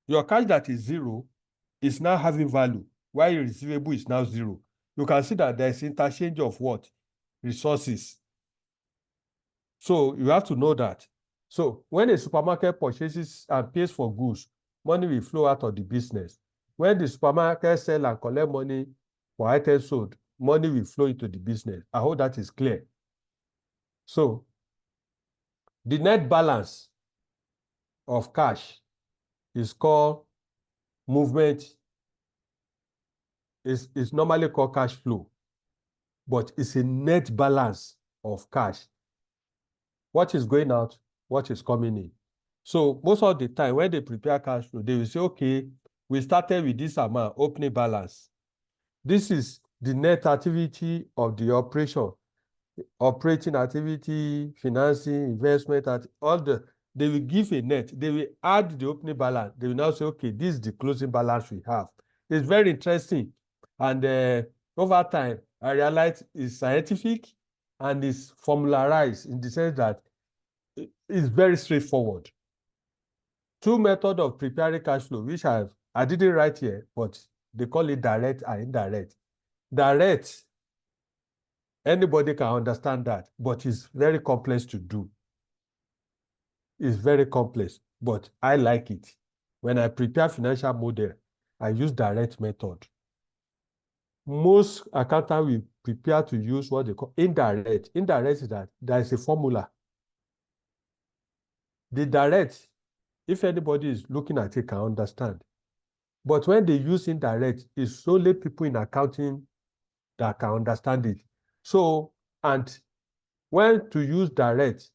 your cash that is zero is now having value, while your receivable is now zero. You can see that there is interchange of what? Resources. So you have to know that. So when a supermarket purchases and pays for goods, money will flow out of the business. When the supermarket sell and collect money for items sold, money will flow into the business. I hope that is clear. So the net balance of cash is called movement, is normally called cash flow, but it's a net balance of cash. What is going out, what is coming in. So most of the time when they prepare cash flow, they will say, okay, we started with this amount, opening balance. This is the net activity of the operation, operating activity, financing, investment, they will give a net. They will add the opening balance. They will now say, okay, this is the closing balance we have. It's very interesting. And over time, I realized it's scientific and it's formularized in the sense that it's very straightforward. Two methods of preparing cash flow, which I didn't write here, but they call it direct and indirect. Direct, anybody can understand that, but it's very complex to do. It's very complex, but I like it. When I prepare financial model, I use direct method. Most accountants will prepare to use what they call indirect. Indirect is that there is a formula. The direct, if anybody is looking at it, can understand. But when they use indirect, it's only people in accounting that can understand it. So, and when to use direct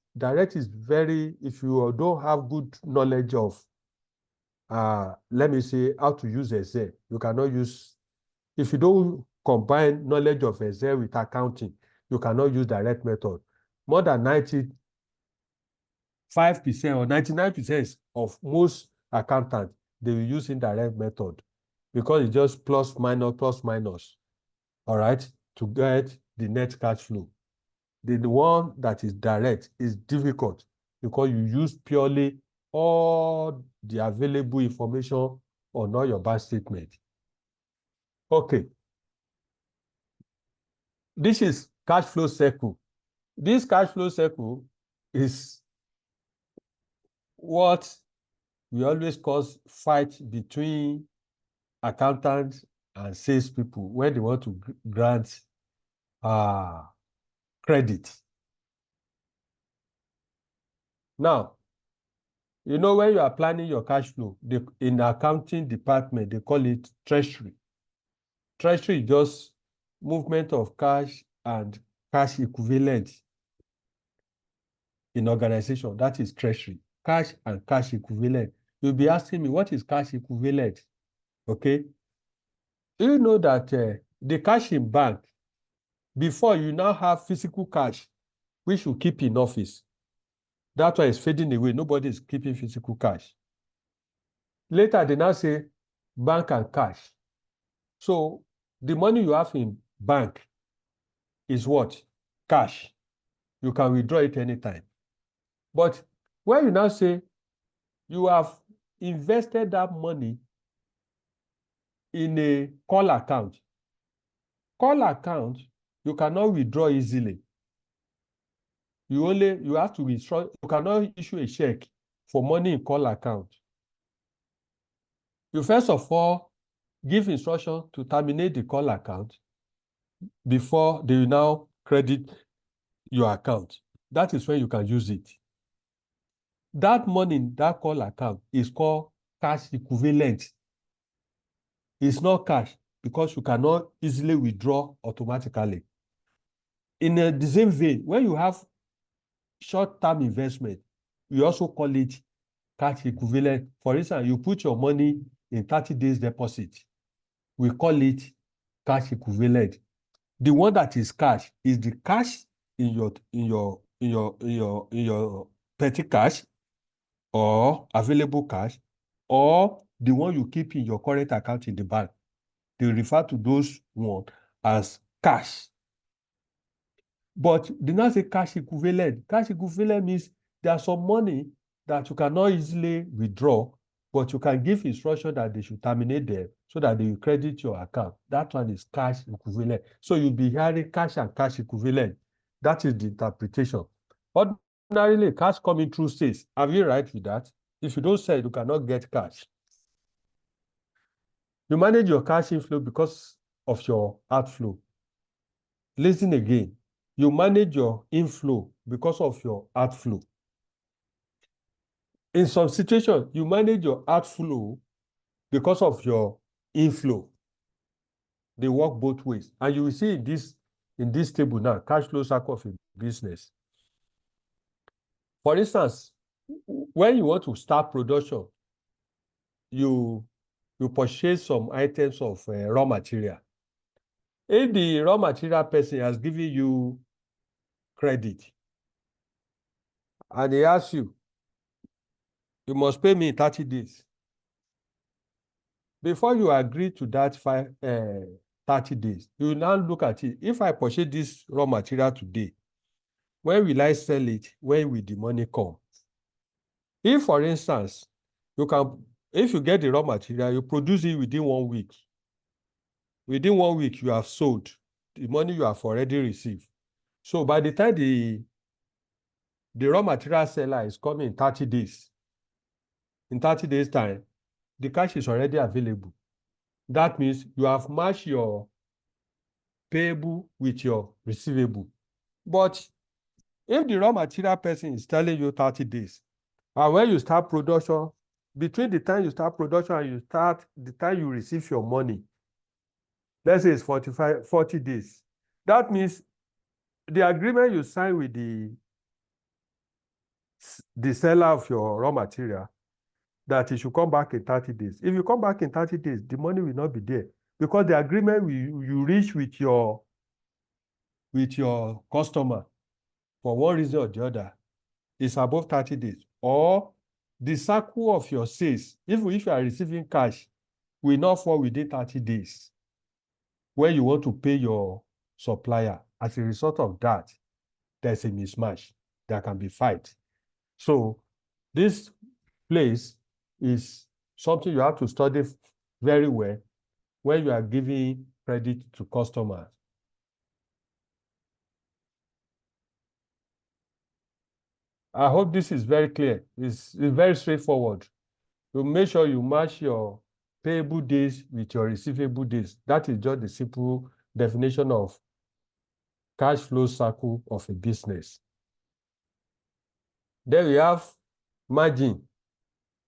is very, if you don't have good knowledge of, let me say, how to use Excel, you cannot use, if you don't combine knowledge of Excel with accounting, you cannot use direct method. More than 95% or 99% of most accountants, they will use indirect method because it's just plus minus, all right, to get the net cash flow. The one that is direct is difficult because you use purely all the available information on all your bank statement. Okay. This is cash flow cycle. This cash flow cycle is what we always cause fight between accountants and salespeople when they want to grant credit. Now, when you are planning your cash flow, in the accounting department, they call it treasury. Treasury is just movement of cash and cash equivalent. in organization, that is treasury. Cash and cash equivalent. You'll be asking me, what is cash equivalent? Okay. You know that the cash in bank, before you now have physical cash, which you keep in office. That one is fading away. Nobody is keeping physical cash. Later, they now say bank and cash. So the money you have in bank is what? Cash. You can withdraw it anytime. But when you now say you have invested that money in a call account you cannot withdraw easily. You have to withdraw. You cannot issue a check for money in call account. You first of all give instruction to terminate the call account before they will now credit your account. That is when you can use it. That money in that call account is called cash equivalent. It's not cash because you cannot easily withdraw automatically. In the same vein, when you have short-term investment, we also call it cash equivalent. For instance, you put your money in 30 days deposit. We call it cash equivalent. The one that is cash is the cash in your petty cash or available cash, or the one you keep in your current account in the bank. They refer to those ones as cash. But they now say cash equivalent. Cash equivalent means there's some money that you cannot easily withdraw, but you can give instruction that they should terminate them so that they will credit your account. That one is cash equivalent. So you'll be hearing cash and cash equivalent. That is the interpretation. Ordinarily, cash coming through sales. Have you right with that? If you don't sell, you cannot get cash. You manage your cash inflow because of your outflow. Listen again. You manage your inflow because of your outflow. In some situations, you manage your outflow because of your inflow. They work both ways. And you will see in this table now, cash flow cycle of a business. For instance, when you want to start production, you purchase some items of raw material. If the raw material person has given you credit and he asks you, you must pay me in 30 days. Before you agree to that 30 days, you will now look at it. If I purchase this raw material today, when will I sell it? When will the money come? If, for instance, if you get the raw material, you produce it within 1 week. Within 1 week, you have sold. The money you have already received. So by the time the raw material seller is coming in 30 days, in 30 days' time, the cash is already available. That means you have matched your payable with your receivable. But if the raw material person is telling you 30 days, and when you start production, between the time you start production and the time you receive your money, let's say it's 40 days. That means the agreement you sign with the seller of your raw material, that it should come back in 30 days. If you come back in 30 days, the money will not be there because the agreement you reach with your customer for one reason or the other is above 30 days. Or the cycle of your sales, if you are receiving cash, will not fall within 30 days when you want to pay your supplier. As a result of that, there's a mismatch. There can be fight. So this place is something you have to study very well when you are giving credit to customers. I hope this is very clear. It's very straightforward. You make sure you match your payable days with your receivable days. That is just the simple definition of cash flow cycle of a business. Then we have margin.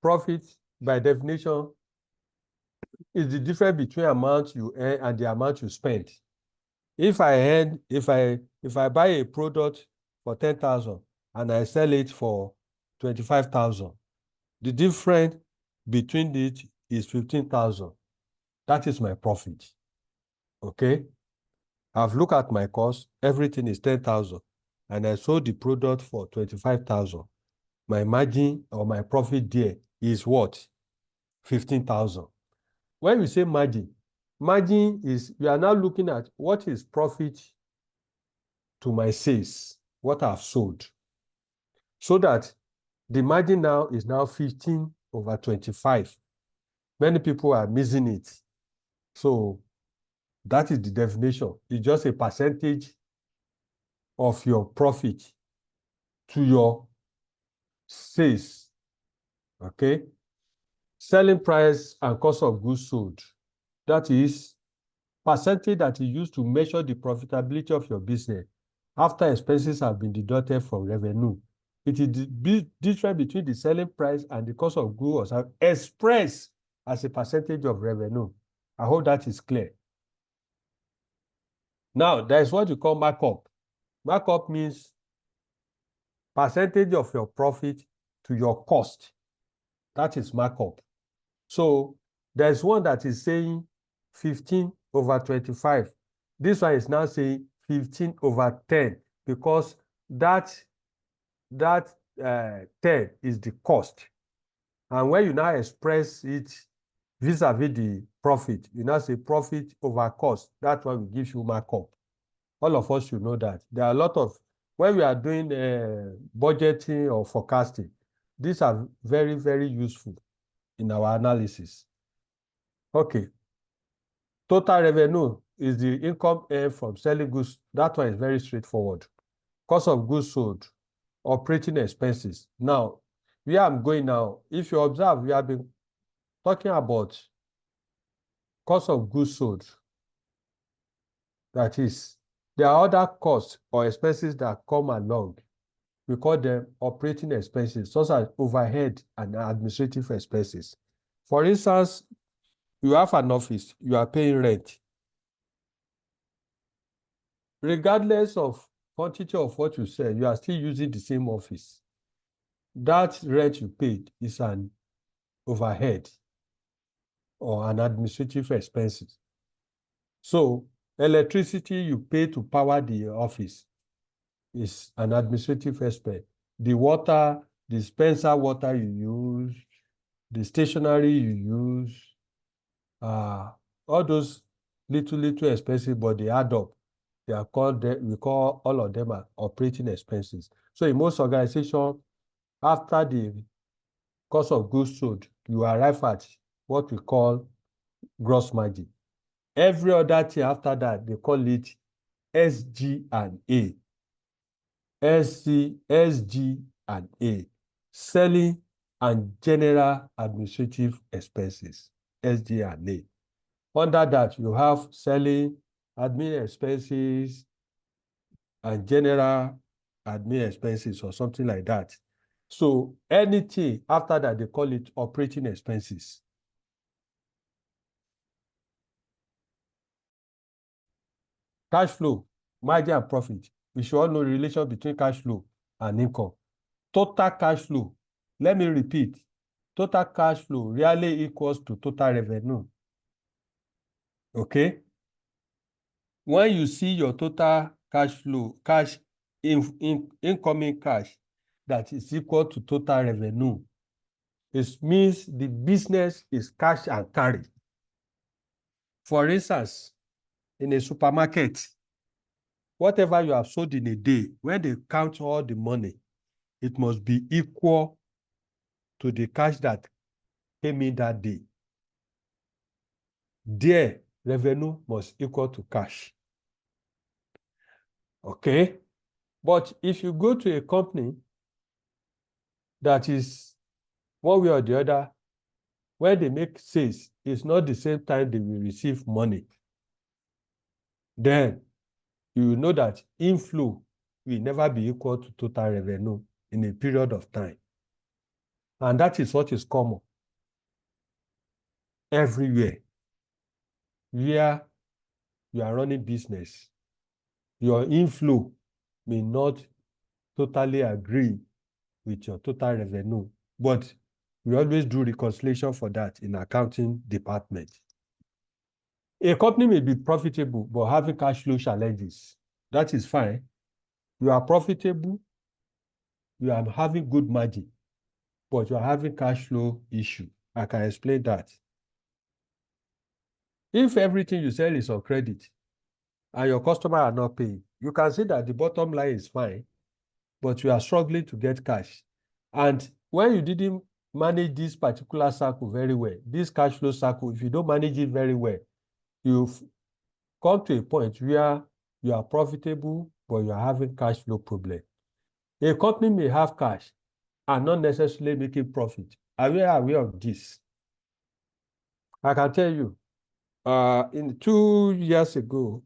Profit, by definition, is the difference between amount you earn and the amount you spend. If I buy a product for 10,000 and I sell it for 25,000. The difference between it is 15,000. That is my profit. Okay? I've looked at my cost. Everything is 10,000. And I sold the product for 25,000. My margin or my profit there is what? 15,000. When we say margin is, we are now looking at what is profit to my sales, what I've sold. So that the margin now is now 15/25. Many people are missing it. So that is the definition. It's just a percentage of your profit to your sales. Okay? Selling price and cost of goods sold. That is percentage that is used to measure the profitability of your business after expenses have been deducted from revenue. It is the difference between the selling price and the cost of goods expressed as a percentage of revenue. I hope that is clear. Now, there is what you call markup. Markup means percentage of your profit to your cost. That is markup. So there's one that is saying 15/25. This one is now saying 15/10 because that 10 is the cost. And when you now express it vis-a-vis the profit, you now say profit over cost. That one will give you markup. All of us should know that. There are a lot of, when we are doing budgeting or forecasting, these are very, very useful in our analysis. Okay. Total revenue is the income earned from selling goods. That one is very straightforward. Cost of goods sold, operating expenses. Now, where I'm going now, if you observe, we have been talking about cost of goods sold. That is, there are other costs or expenses that come along. We call them operating expenses, such as overhead and administrative expenses. For instance, you have an office, you are paying rent. Regardless of quantity of what you sell, you are still using the same office. That rent you paid is an overhead or an administrative expenses. So electricity you pay to power the office is an administrative expense. The water, the dispenser water you use, the stationery you use, all those little expenses, but they add up. They are called, we call all of them are operating expenses. So in most organizations, after the cost of goods sold, you arrive at what we call gross margin. Every other thing after that, they call it SG&A. SG&A, selling and general administrative expenses, SG&A. Under that, you have selling, admin expenses, and general admin expenses or something like that. So anything after that, they call it operating expenses. Cash flow, margin and profit. We should all know the relation between cash flow and income. Total cash flow, let me repeat, total cash flow really equals to total revenue. Okay? When you see your total cash flow, incoming cash that is equal to total revenue, it means the business is cash and carry. For instance, in a supermarket, whatever you have sold in a day, when they count all the money, it must be equal to the cash that came in that day. There, revenue must equal to cash. Okay? But if you go to a company that is one way or the other, when they make sales, it's not the same time they will receive money. Then you will know that inflow will never be equal to total revenue in a period of time. And that is what is common everywhere. Where you are running business, your inflow may not totally agree with your total revenue, but we always do reconciliation for that in accounting department. A company may be profitable, but having cash flow challenges. That is fine. You are profitable, you are having good margin, but you are having cash flow issue. I can explain that. If everything you sell is on credit and your customer are not paying, you can see that the bottom line is fine, but you are struggling to get cash. And when you didn't manage this particular cycle very well, this cash flow cycle, if you don't manage it very well, you've come to a point where you are profitable, but you are having cash flow problem. A company may have cash and not necessarily making profit. Are we aware of this? I can tell you, in 2 years ago,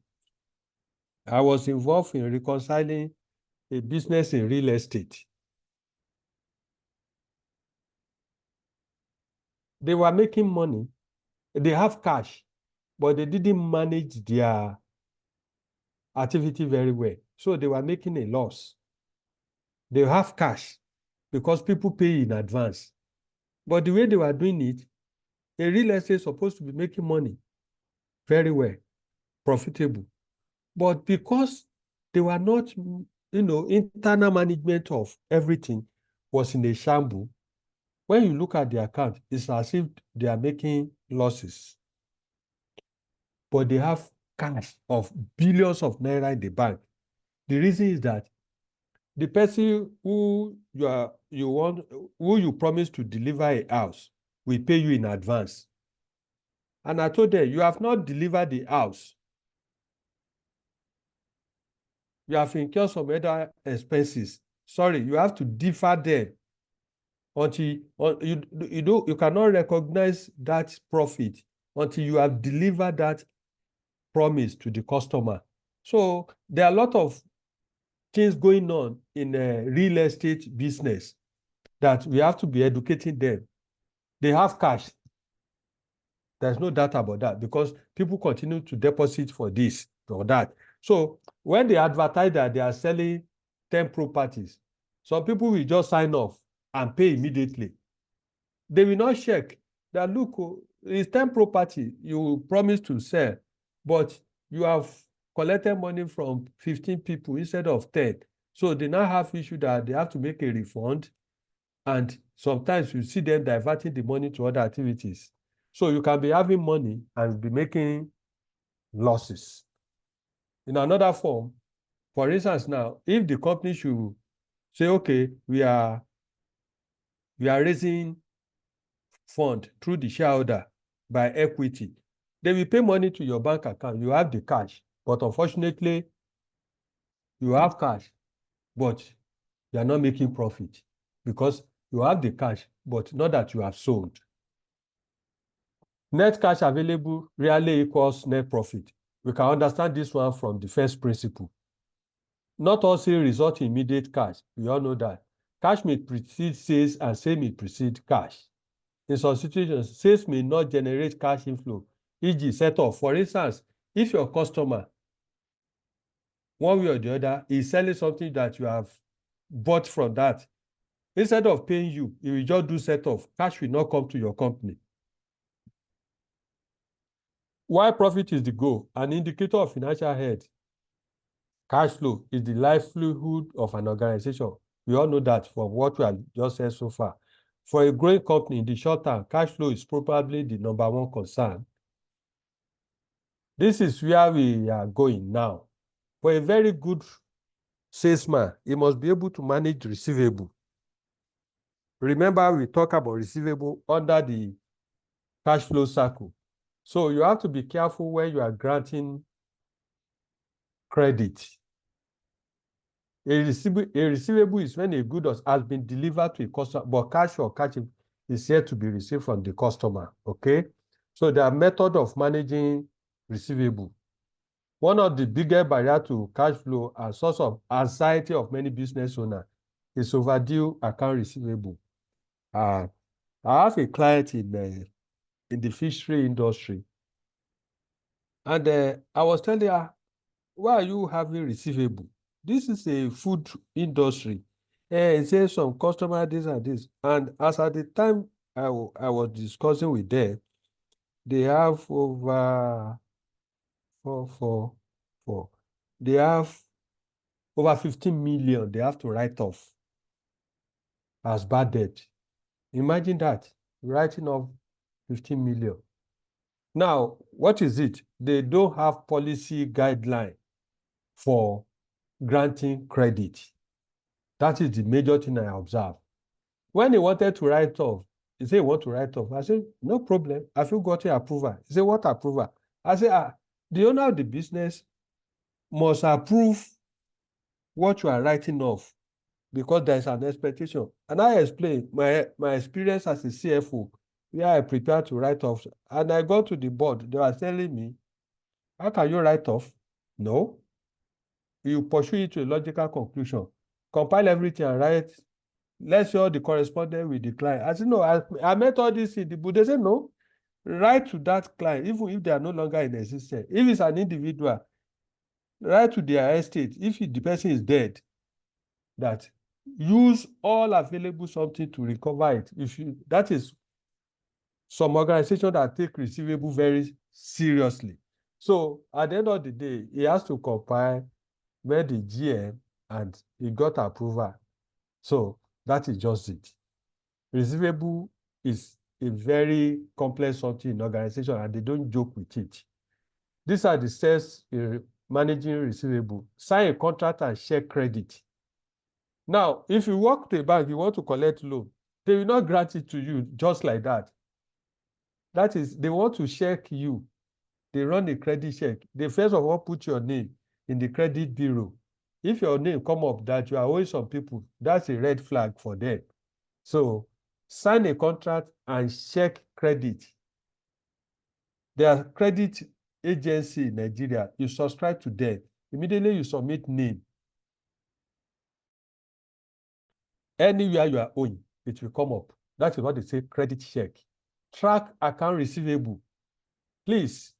I was involved in reconciling a business in real estate. They were making money. They have cash, but they didn't manage their activity very well. So they were making a loss. They have cash because people pay in advance. But the way they were doing it, a real estate is supposed to be making money very well, profitable. But because they were not, internal management of everything was in a shambles, when you look at the account, it's as if they are making losses. But they have cash of billions of naira in the bank. The reason is that the person who you promise to deliver a house will pay you in advance. And I told them, you have not delivered the house. You have incurred some other expenses. Sorry, you have to defer them until you cannot recognize that profit until you have delivered that promise to the customer. So there are a lot of things going on in a real estate business that we have to be educating them. They have cash. There's no doubt about that because people continue to deposit for this or that. So when they advertise that they are selling 10 properties, some people will just sign off and pay immediately. They will not check that, look, it's 10 property you promised to sell, but you have collected money from 15 people instead of 10. So they now have issue that they have to make a refund. And sometimes you see them diverting the money to other activities. So you can be having money and be making losses. In another form, for instance, now, if the company should say, okay, we are raising fund through the shareholder by equity, they will pay money to your bank account. You have the cash, but unfortunately, you have cash, but you are not making profit because you have the cash, but not that you have sold. Net cash available rarely equals net profit. We can understand this one from the first principle. Not all sales result in immediate cash. We all know that. Cash may precede sales and sales may precede cash. In some situations, sales may not generate cash inflow, e.g. set off. For instance, if your customer, one way or the other, is selling something that you have bought from that, instead of paying you, he will just do set off. Cash will not come to your company. Why profit is the goal, an indicator of financial health. Cash flow is the livelihood of an organization. We all know that from what we have just said so far. For a growing company in the short term, cash flow is probably the number one concern. This is where we are going now. For a very good salesman, he must be able to manage receivable. Remember, we talk about receivable under the cash flow cycle. So you have to be careful when you are granting credit. A receivable is when a good has been delivered to a customer, but cash or cash is yet to be received from the customer. Okay? So there are methods of managing receivable. One of the biggest barriers to cash flow and source of anxiety of many business owners is overdue account receivable. I have a client in the fishery industry, and I was telling her, why are you having receivable? this is a food industry. It says some customer this and this. And as at the time I was discussing with them, they have over they have over 15 million they have to write off as bad debt. Imagine that, writing off 15 million. Now, what is it? They don't have policy guideline for granting credit. That is the major thing I observe. When he wanted to write off, he said he want to write off. I said, no problem. Have you got your approval? He said, what approval? I said, the owner of the business must approve what you are writing off because there is an expectation. And I explained my experience as a CFO, where I prepared to write off. And I got to the board, they were telling me, how can you write off? No. You pursue it to a logical conclusion. Compile everything and write, let's say all the correspondence with the client. I said, no, I met all this in the book. They said, no, write to that client, even if they are no longer in existence. If it's an individual, write to their estate. If the person is dead, that use all available something to recover it. That is some organization that take receivable very seriously. So at the end of the day, he has to compile with the GM and he got approval. So that is just it. Receivable is a very complex something in organization and they don't joke with it. These are the steps in managing receivable. Sign a contract and share credit. Now, if you work to a bank, you want to collect loan, they will not grant it to you just like that. That is, they want to check you. They run a credit check. They first of all put your name in the credit bureau. If your name come up that you are owing some people, that's a red flag for them. So sign a contract and check credit. There are credit agency in Nigeria. You subscribe to them. Immediately you submit name. Anywhere you are owing, it will come up. That is what they say, credit check. Track account receivable. Please,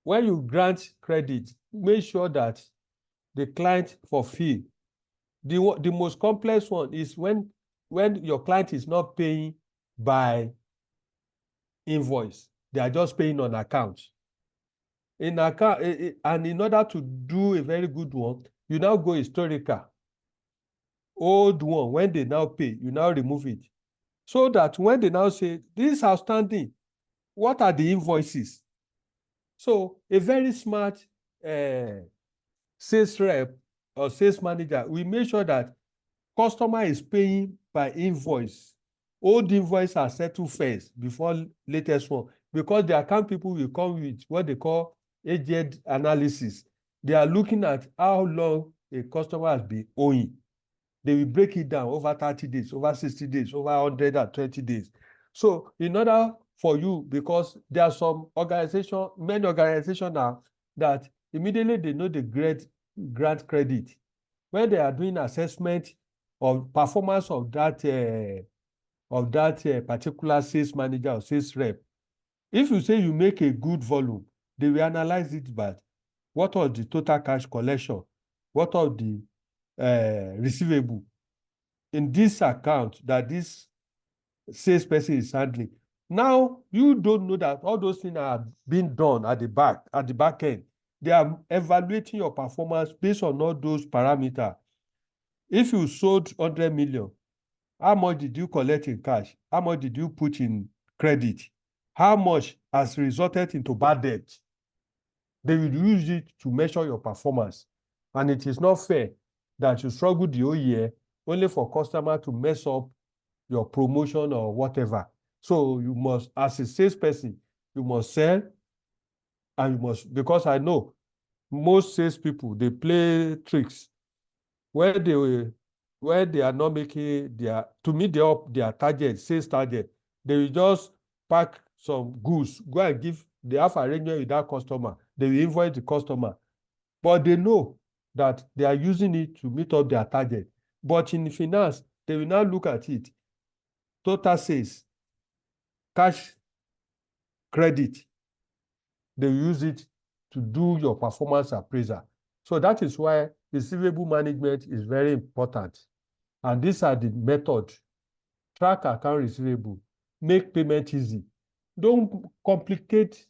when you grant credit, make sure that the client fulfill. The most complex one is when your client is not paying by invoice. They are just paying on account. And in order to do a very good one, you now go historical. Old one, when they now pay, you now remove it. So that when they now say, this is outstanding, what are the invoices? So a very smart sales rep or sales manager, we make sure that customer is paying by invoice. Old invoice are settled first before latest one, because the account people will come with what they call aged analysis. They are looking at how long a customer has been owing. They will break it down over 30 days, over 60 days, over 120 days. So in order for you, because there are some organizations, many organizations now, that immediately they know the grant credit. When they are doing assessment of performance of that particular sales manager or sales rep, if you say you make a good volume, they will analyze it by what was the total cash collection, what was the receivable in this account that this salesperson is handling. Now, you don't know that all those things are being done at the back end. They are evaluating your performance based on all those parameters. If you sold 100 million, how much did you collect in cash? How much did you put in credit? How much has resulted into bad debt? They will use it to measure your performance. And it is not fair that you struggle the whole year only for customer to mess up your promotion or whatever. So you must, as a salesperson, you must sell, and you must, because I know most salespeople, they play tricks where they are not making to meet their target, sales target. They will just pack some goods, go and give, they have arrangement with that customer. They will invoice the customer. But they know that they are using it to meet up their target. But in finance, they will now look at it. Total sales, cash, credit. They use it to do your performance appraisal. So that is why receivable management is very important. And these are the methods. Track account receivable, make payment easy. Don't complicate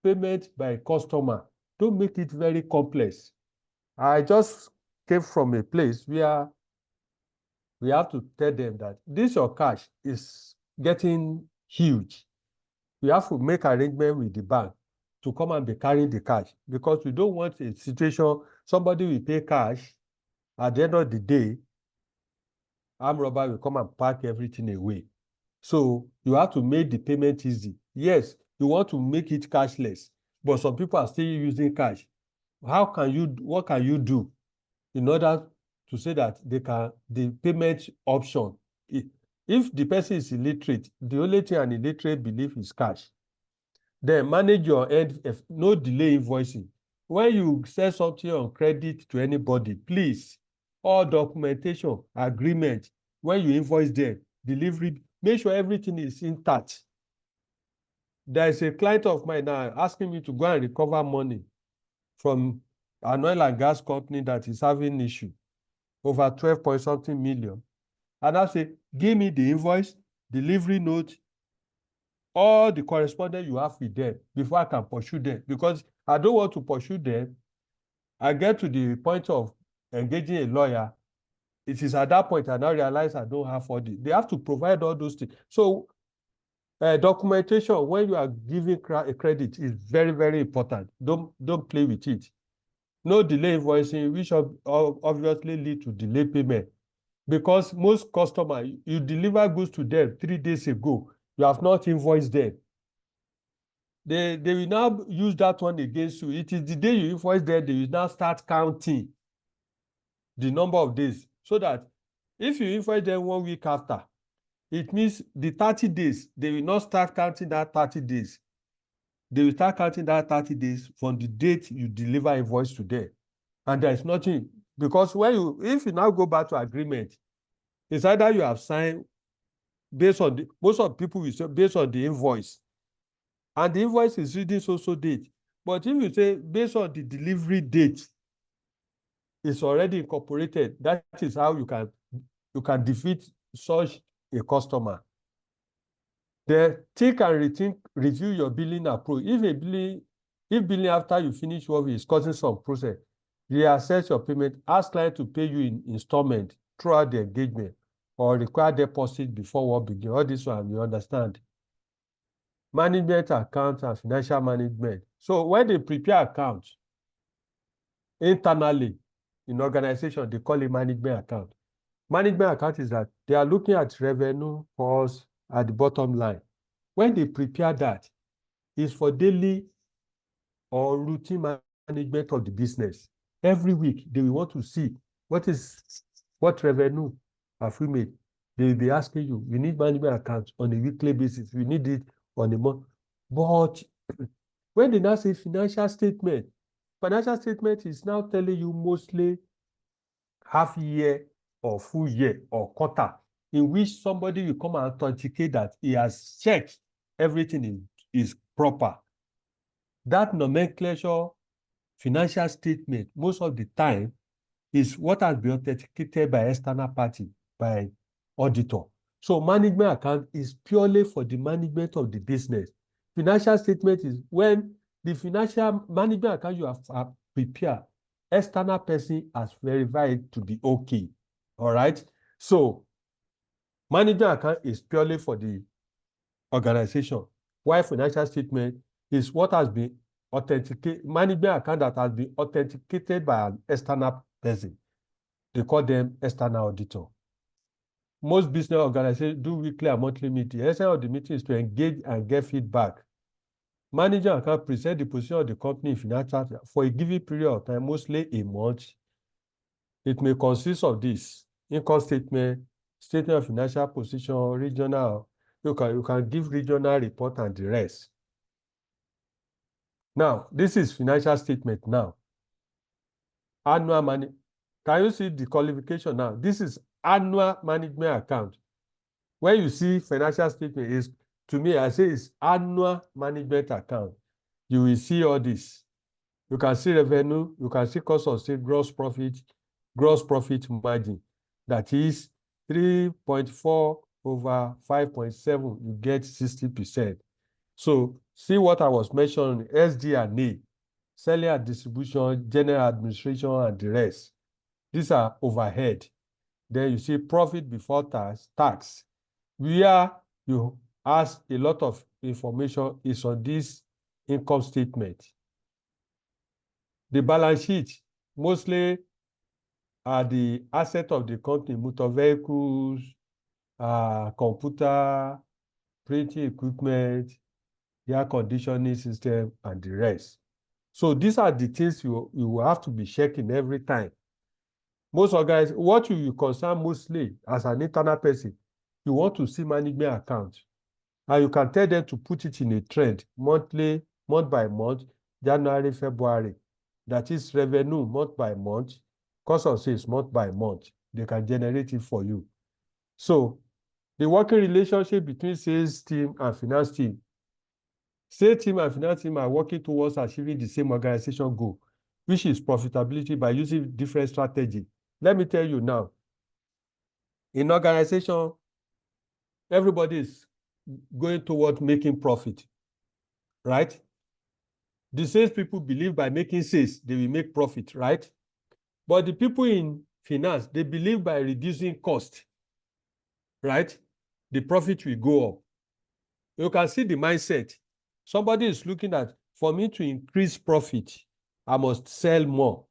payment by customer. Don't make it very complex. I just came from a place where we have to tell them that this your cash is getting huge. We have to make arrangement with the bank to come and be carrying the cash, because we don't want a situation somebody will pay cash, at the end of the day, armed robber will come and pack everything away. So you have to make the payment easy. Yes, you want to make it cashless, but some people are still using cash. What can you do in order to say that the payment option, if the person is illiterate, the only thing an illiterate believe is cash. Then manage your end, no delay invoicing. When you sell something on credit to anybody, please, all documentation, agreement, when you invoice them, delivery, make sure everything is intact. There is a client of mine now asking me to go and recover money from an oil and gas company that is having issue, over 12 point something million. And I say, give me the invoice, delivery note, all the correspondence you have with them before I can pursue them, because I don't want to pursue them. I get to the point of engaging a lawyer. It is at that point I now realize I don't have all they have to provide all those things. So documentation when you are giving a credit is very, very important. Don't play with it. No delay invoicing, which obviously lead to delay payment, because most customers, you deliver goods to them 3 days ago, you have not invoiced them. They will now use that one against you. It is the day you invoice them, they will now start counting the number of days, so that if you invoice them 1 week after, it means the 30 days, they will not start counting that 30 days. They will start counting that 30 days from the date you deliver invoice to them. And there is nothing, because if you now go back to agreement, it's either you have signed based on most of the people will say based on the invoice, and the invoice is reading so date. But if you say based on the delivery date, it's already incorporated. That is how you can defeat such a customer. The think and rethink, review your billing approach. If billing after you finish work is causing some process, reassess your payment. Ask client to pay you in installment throughout the engagement, or require deposit before work begins. All this one you understand. Management account and financial management. So when they prepare accounts internally in organization, they call it management account. Management account is that they are looking at revenue, costs at the bottom line. When they prepare that, it's for daily or routine management of the business. Every week, they will want to see what revenue have we made. They will be asking you, we need management accounts on a weekly basis. We need it on a month. But when they now say financial statement is now telling you mostly half year or full year or quarter, in which somebody will come and authenticate that he has checked everything is proper. That nomenclature financial statement, most of the time, is what has been authenticated by external party, by auditor. So management account is purely for the management of the business. Financial statement is when the financial management account you have prepared, external person has verified to be okay. All right. So management account is purely for the organization, while financial statement is what has been authenticated, management account that has been authenticated by an external person. They call them external auditor. Most business organizations do weekly and monthly meetings. The essence of the meeting is to engage and get feedback. Manager account present the position of the company in financial for a given period of time, mostly a month. It may consist of this: income statement, statement of financial position, regional. You can give regional report and the rest. Now, this is financial statement now. Annual money. Can you see the qualification now? This is annual management account. When you see financial statement, is to me, I say it's annual management account. You will see all this. You can see revenue, you can see cost of sales, gross profit margin. That is 3.4 over 5.7, you get 60%. So see what I was mentioning, SD&A, selling and distribution, general administration, and the rest. These are overhead. Then you see profit before tax, where you ask a lot of information is on this income statement. The balance sheet mostly are the asset of the company, motor vehicles, computer, printing equipment, air conditioning system, and the rest. So these are the things you will have to be checking every time. Most organizations, what you concern mostly as an internal person, you want to see management account. And you can tell them to put it in a trend, monthly, month by month, January, February. That is revenue month by month, cost of sales month by month. They can generate it for you. So the working relationship between sales team and finance team. Sales team and finance team are working towards achieving the same organization goal, which is profitability by using different strategy. Let me tell you now, in organization, everybody is going toward making profit, right? The sales people believe by making sales, they will make profit, right? But the people in finance, they believe by reducing cost, right? The profit will go up. You can see the mindset. Somebody is looking at, for me to increase profit, I must sell more.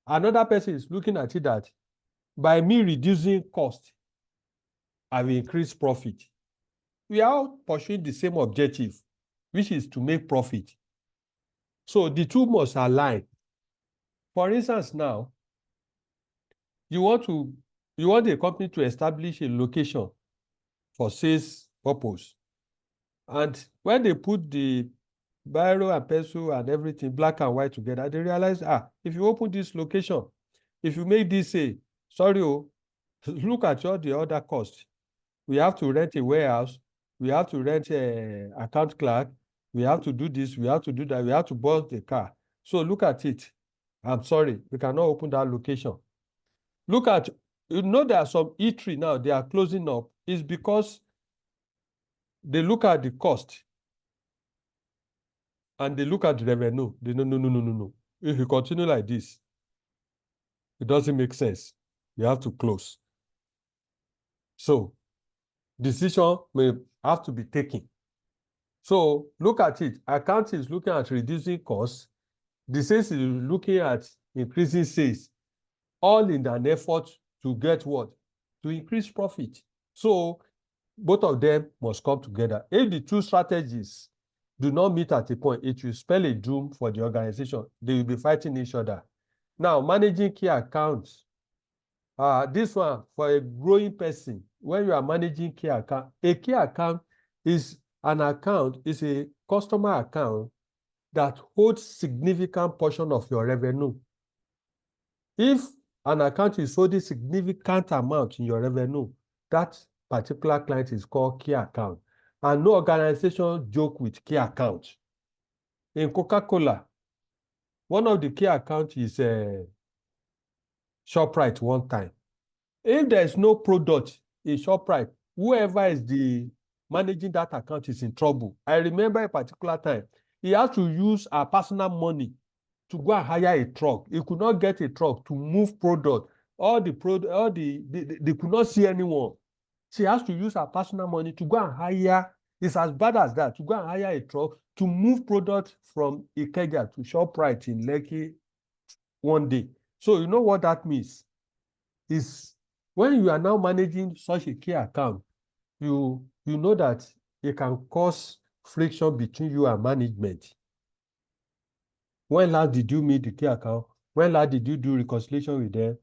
Another person is looking at it that by me reducing cost, I will increase profit. We are all pursuing the same objective, which is to make profit. So the two must align. For instance, now, you want a company to establish a location for sales purpose. And when they put the biro and pencil and everything, black and white together, they realize, if you open this location, if you make this sorry, look at all the other costs. We have to rent a warehouse, we have to rent an account clerk, we have to do this, we have to do that, we have to bus the car. So look at it. I'm sorry, we cannot open that location. Look at, there are some eatery now, they are closing up. It's because they look at the cost and they look at the revenue. They no. If you continue like this, it doesn't make sense. You have to close. So decision may have to be taken. So look at it. Account is looking at reducing costs. The sales is looking at increasing sales, all in an effort to get what? To increase profit. So both of them must come together. If the two strategies do not meet at a point, it will spell a doom for the organization. They will be fighting each other. Now, managing key accounts. This one, for a growing person, when you are managing key account, a key account is a customer account that holds significant portion of your revenue. If an account is holding significant amount in your revenue, that particular client is called key account. And no organization joke with key account. In Coca-Cola, one of the key accounts is ShopRite one time. If there is no product in ShopRite, whoever is the managing that account is in trouble. I remember a particular time, he had to use our personal money to go and hire a truck. He could not get a truck to move product. They could not see anyone. She has to use her personal money to go and hire, it's as bad as that, to go and hire a truck to move product from Ikeja to ShopRite in Lekki one day. So you know what that means? Is when you are now managing such a key account, you know that it can cause friction between you and management. When last did you meet the key account? When last did you do reconciliation with them?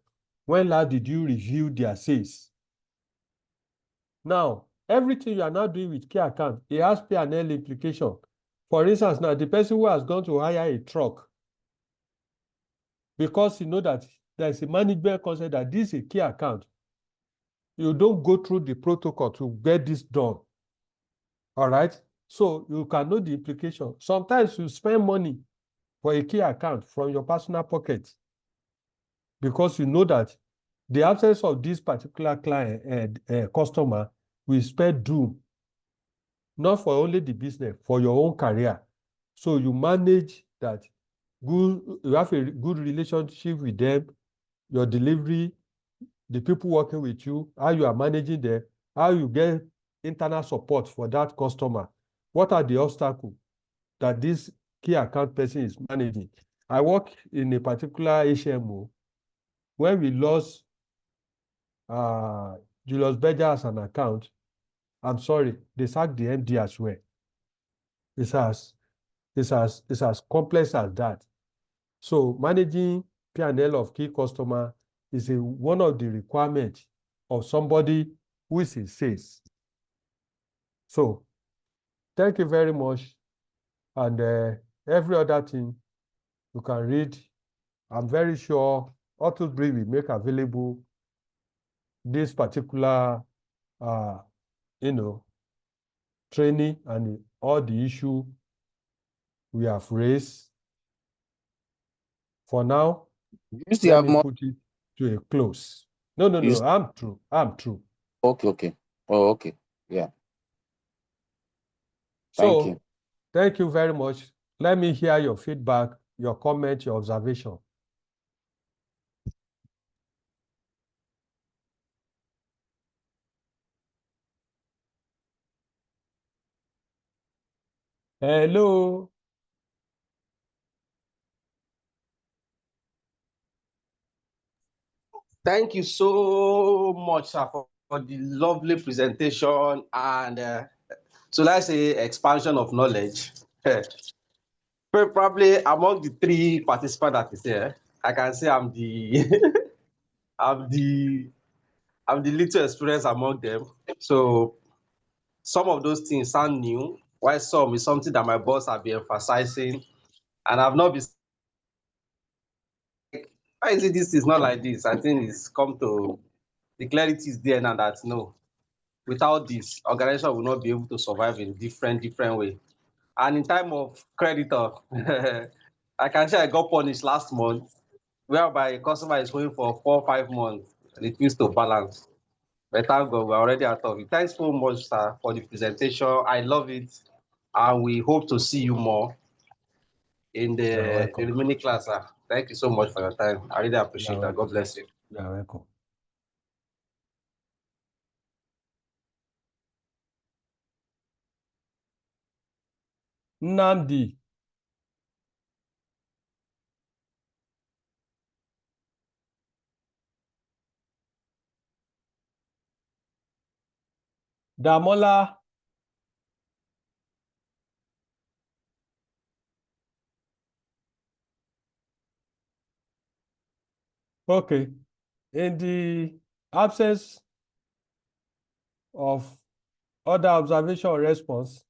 When last did you review their sales? Now, everything you are now doing with key account, it has P&L implication. For instance, now the person who has gone to hire a truck, because you know that there's a management concept that this is a key account, you don't go through the protocol to get this done. All right? So you can know the implication. Sometimes you spend money for a key account from your personal pocket, because you know that the absence of this particular client customer will spell doom, not for only the business, for your own career. So you manage that good, you have a good relationship with them, your delivery, the people working with you, how you are managing them, how you get internal support for that customer. What are the obstacles that this key account person is managing? I work in a particular HMO. When we lost Julius Berger as an account, I'm sorry, they sacked the MD as well. It's as complex as that. So managing P&L of key customer is one of the requirements of somebody who is in sales. So thank you very much. And every other thing you can read. I'm very sure Autosbury will make available this particular training and all the issue we have raised. For now, You still let have me more? put it to a close. No, I'm through. Okay. Oh, okay. Yeah. Thank So, you. thank you very much. Let me hear your feedback, your comment, your observation. Hello. Thank you so much, sir, for the lovely presentation and so let's say expansion of knowledge. Probably among the three participants that is here, I can say I'm the I'm the I'm the little experienced among them. So some of those things sound new, while some is something that my boss have been emphasizing, and I've not been like, why is it this is not like this? I think it's come to the clarity is there now that no, without this, organization will not be able to survive in different way. And in time of creditor, I can say I got punished last month, whereby a customer is going for 4 or 5 months, refused to balance. But thank God we're already out of it. Thanks so much, sir, for the presentation. I love it. And we hope to see you more in the remaining class, sir. Thank you so much for your time. I really appreciate that. God bless you. You're welcome. Nnamdi. Damola. Okay. In the absence of other observation or response,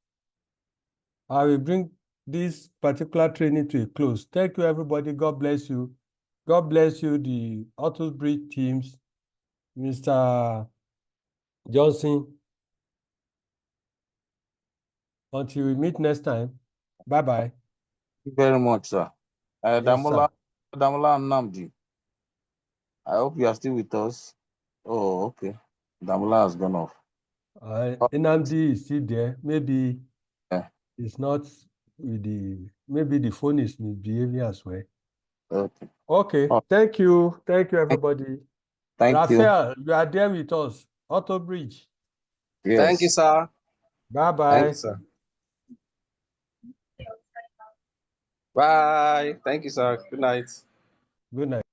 I will bring this particular training to a close. Thank you, everybody. God bless you. God bless you, the Autosbury teams, Mr. Johnson. Until we meet next time, bye-bye. Thank you very much, sir. Yes, Damola sir. and Namdi, I hope you are still with us. Oh, okay. Damola has gone off. Nnamdi is still there. Maybe Yeah. it's not with maybe the phone is misbehaving as well. Okay. Okay. Oh. Thank you. Thank you, everybody. Thank you. Raphael, you are there with us. Auto Bridge. Yes. Thank you, sir. Bye-bye. Thank you, sir. Bye. Thank you, sir. Good night. Good night.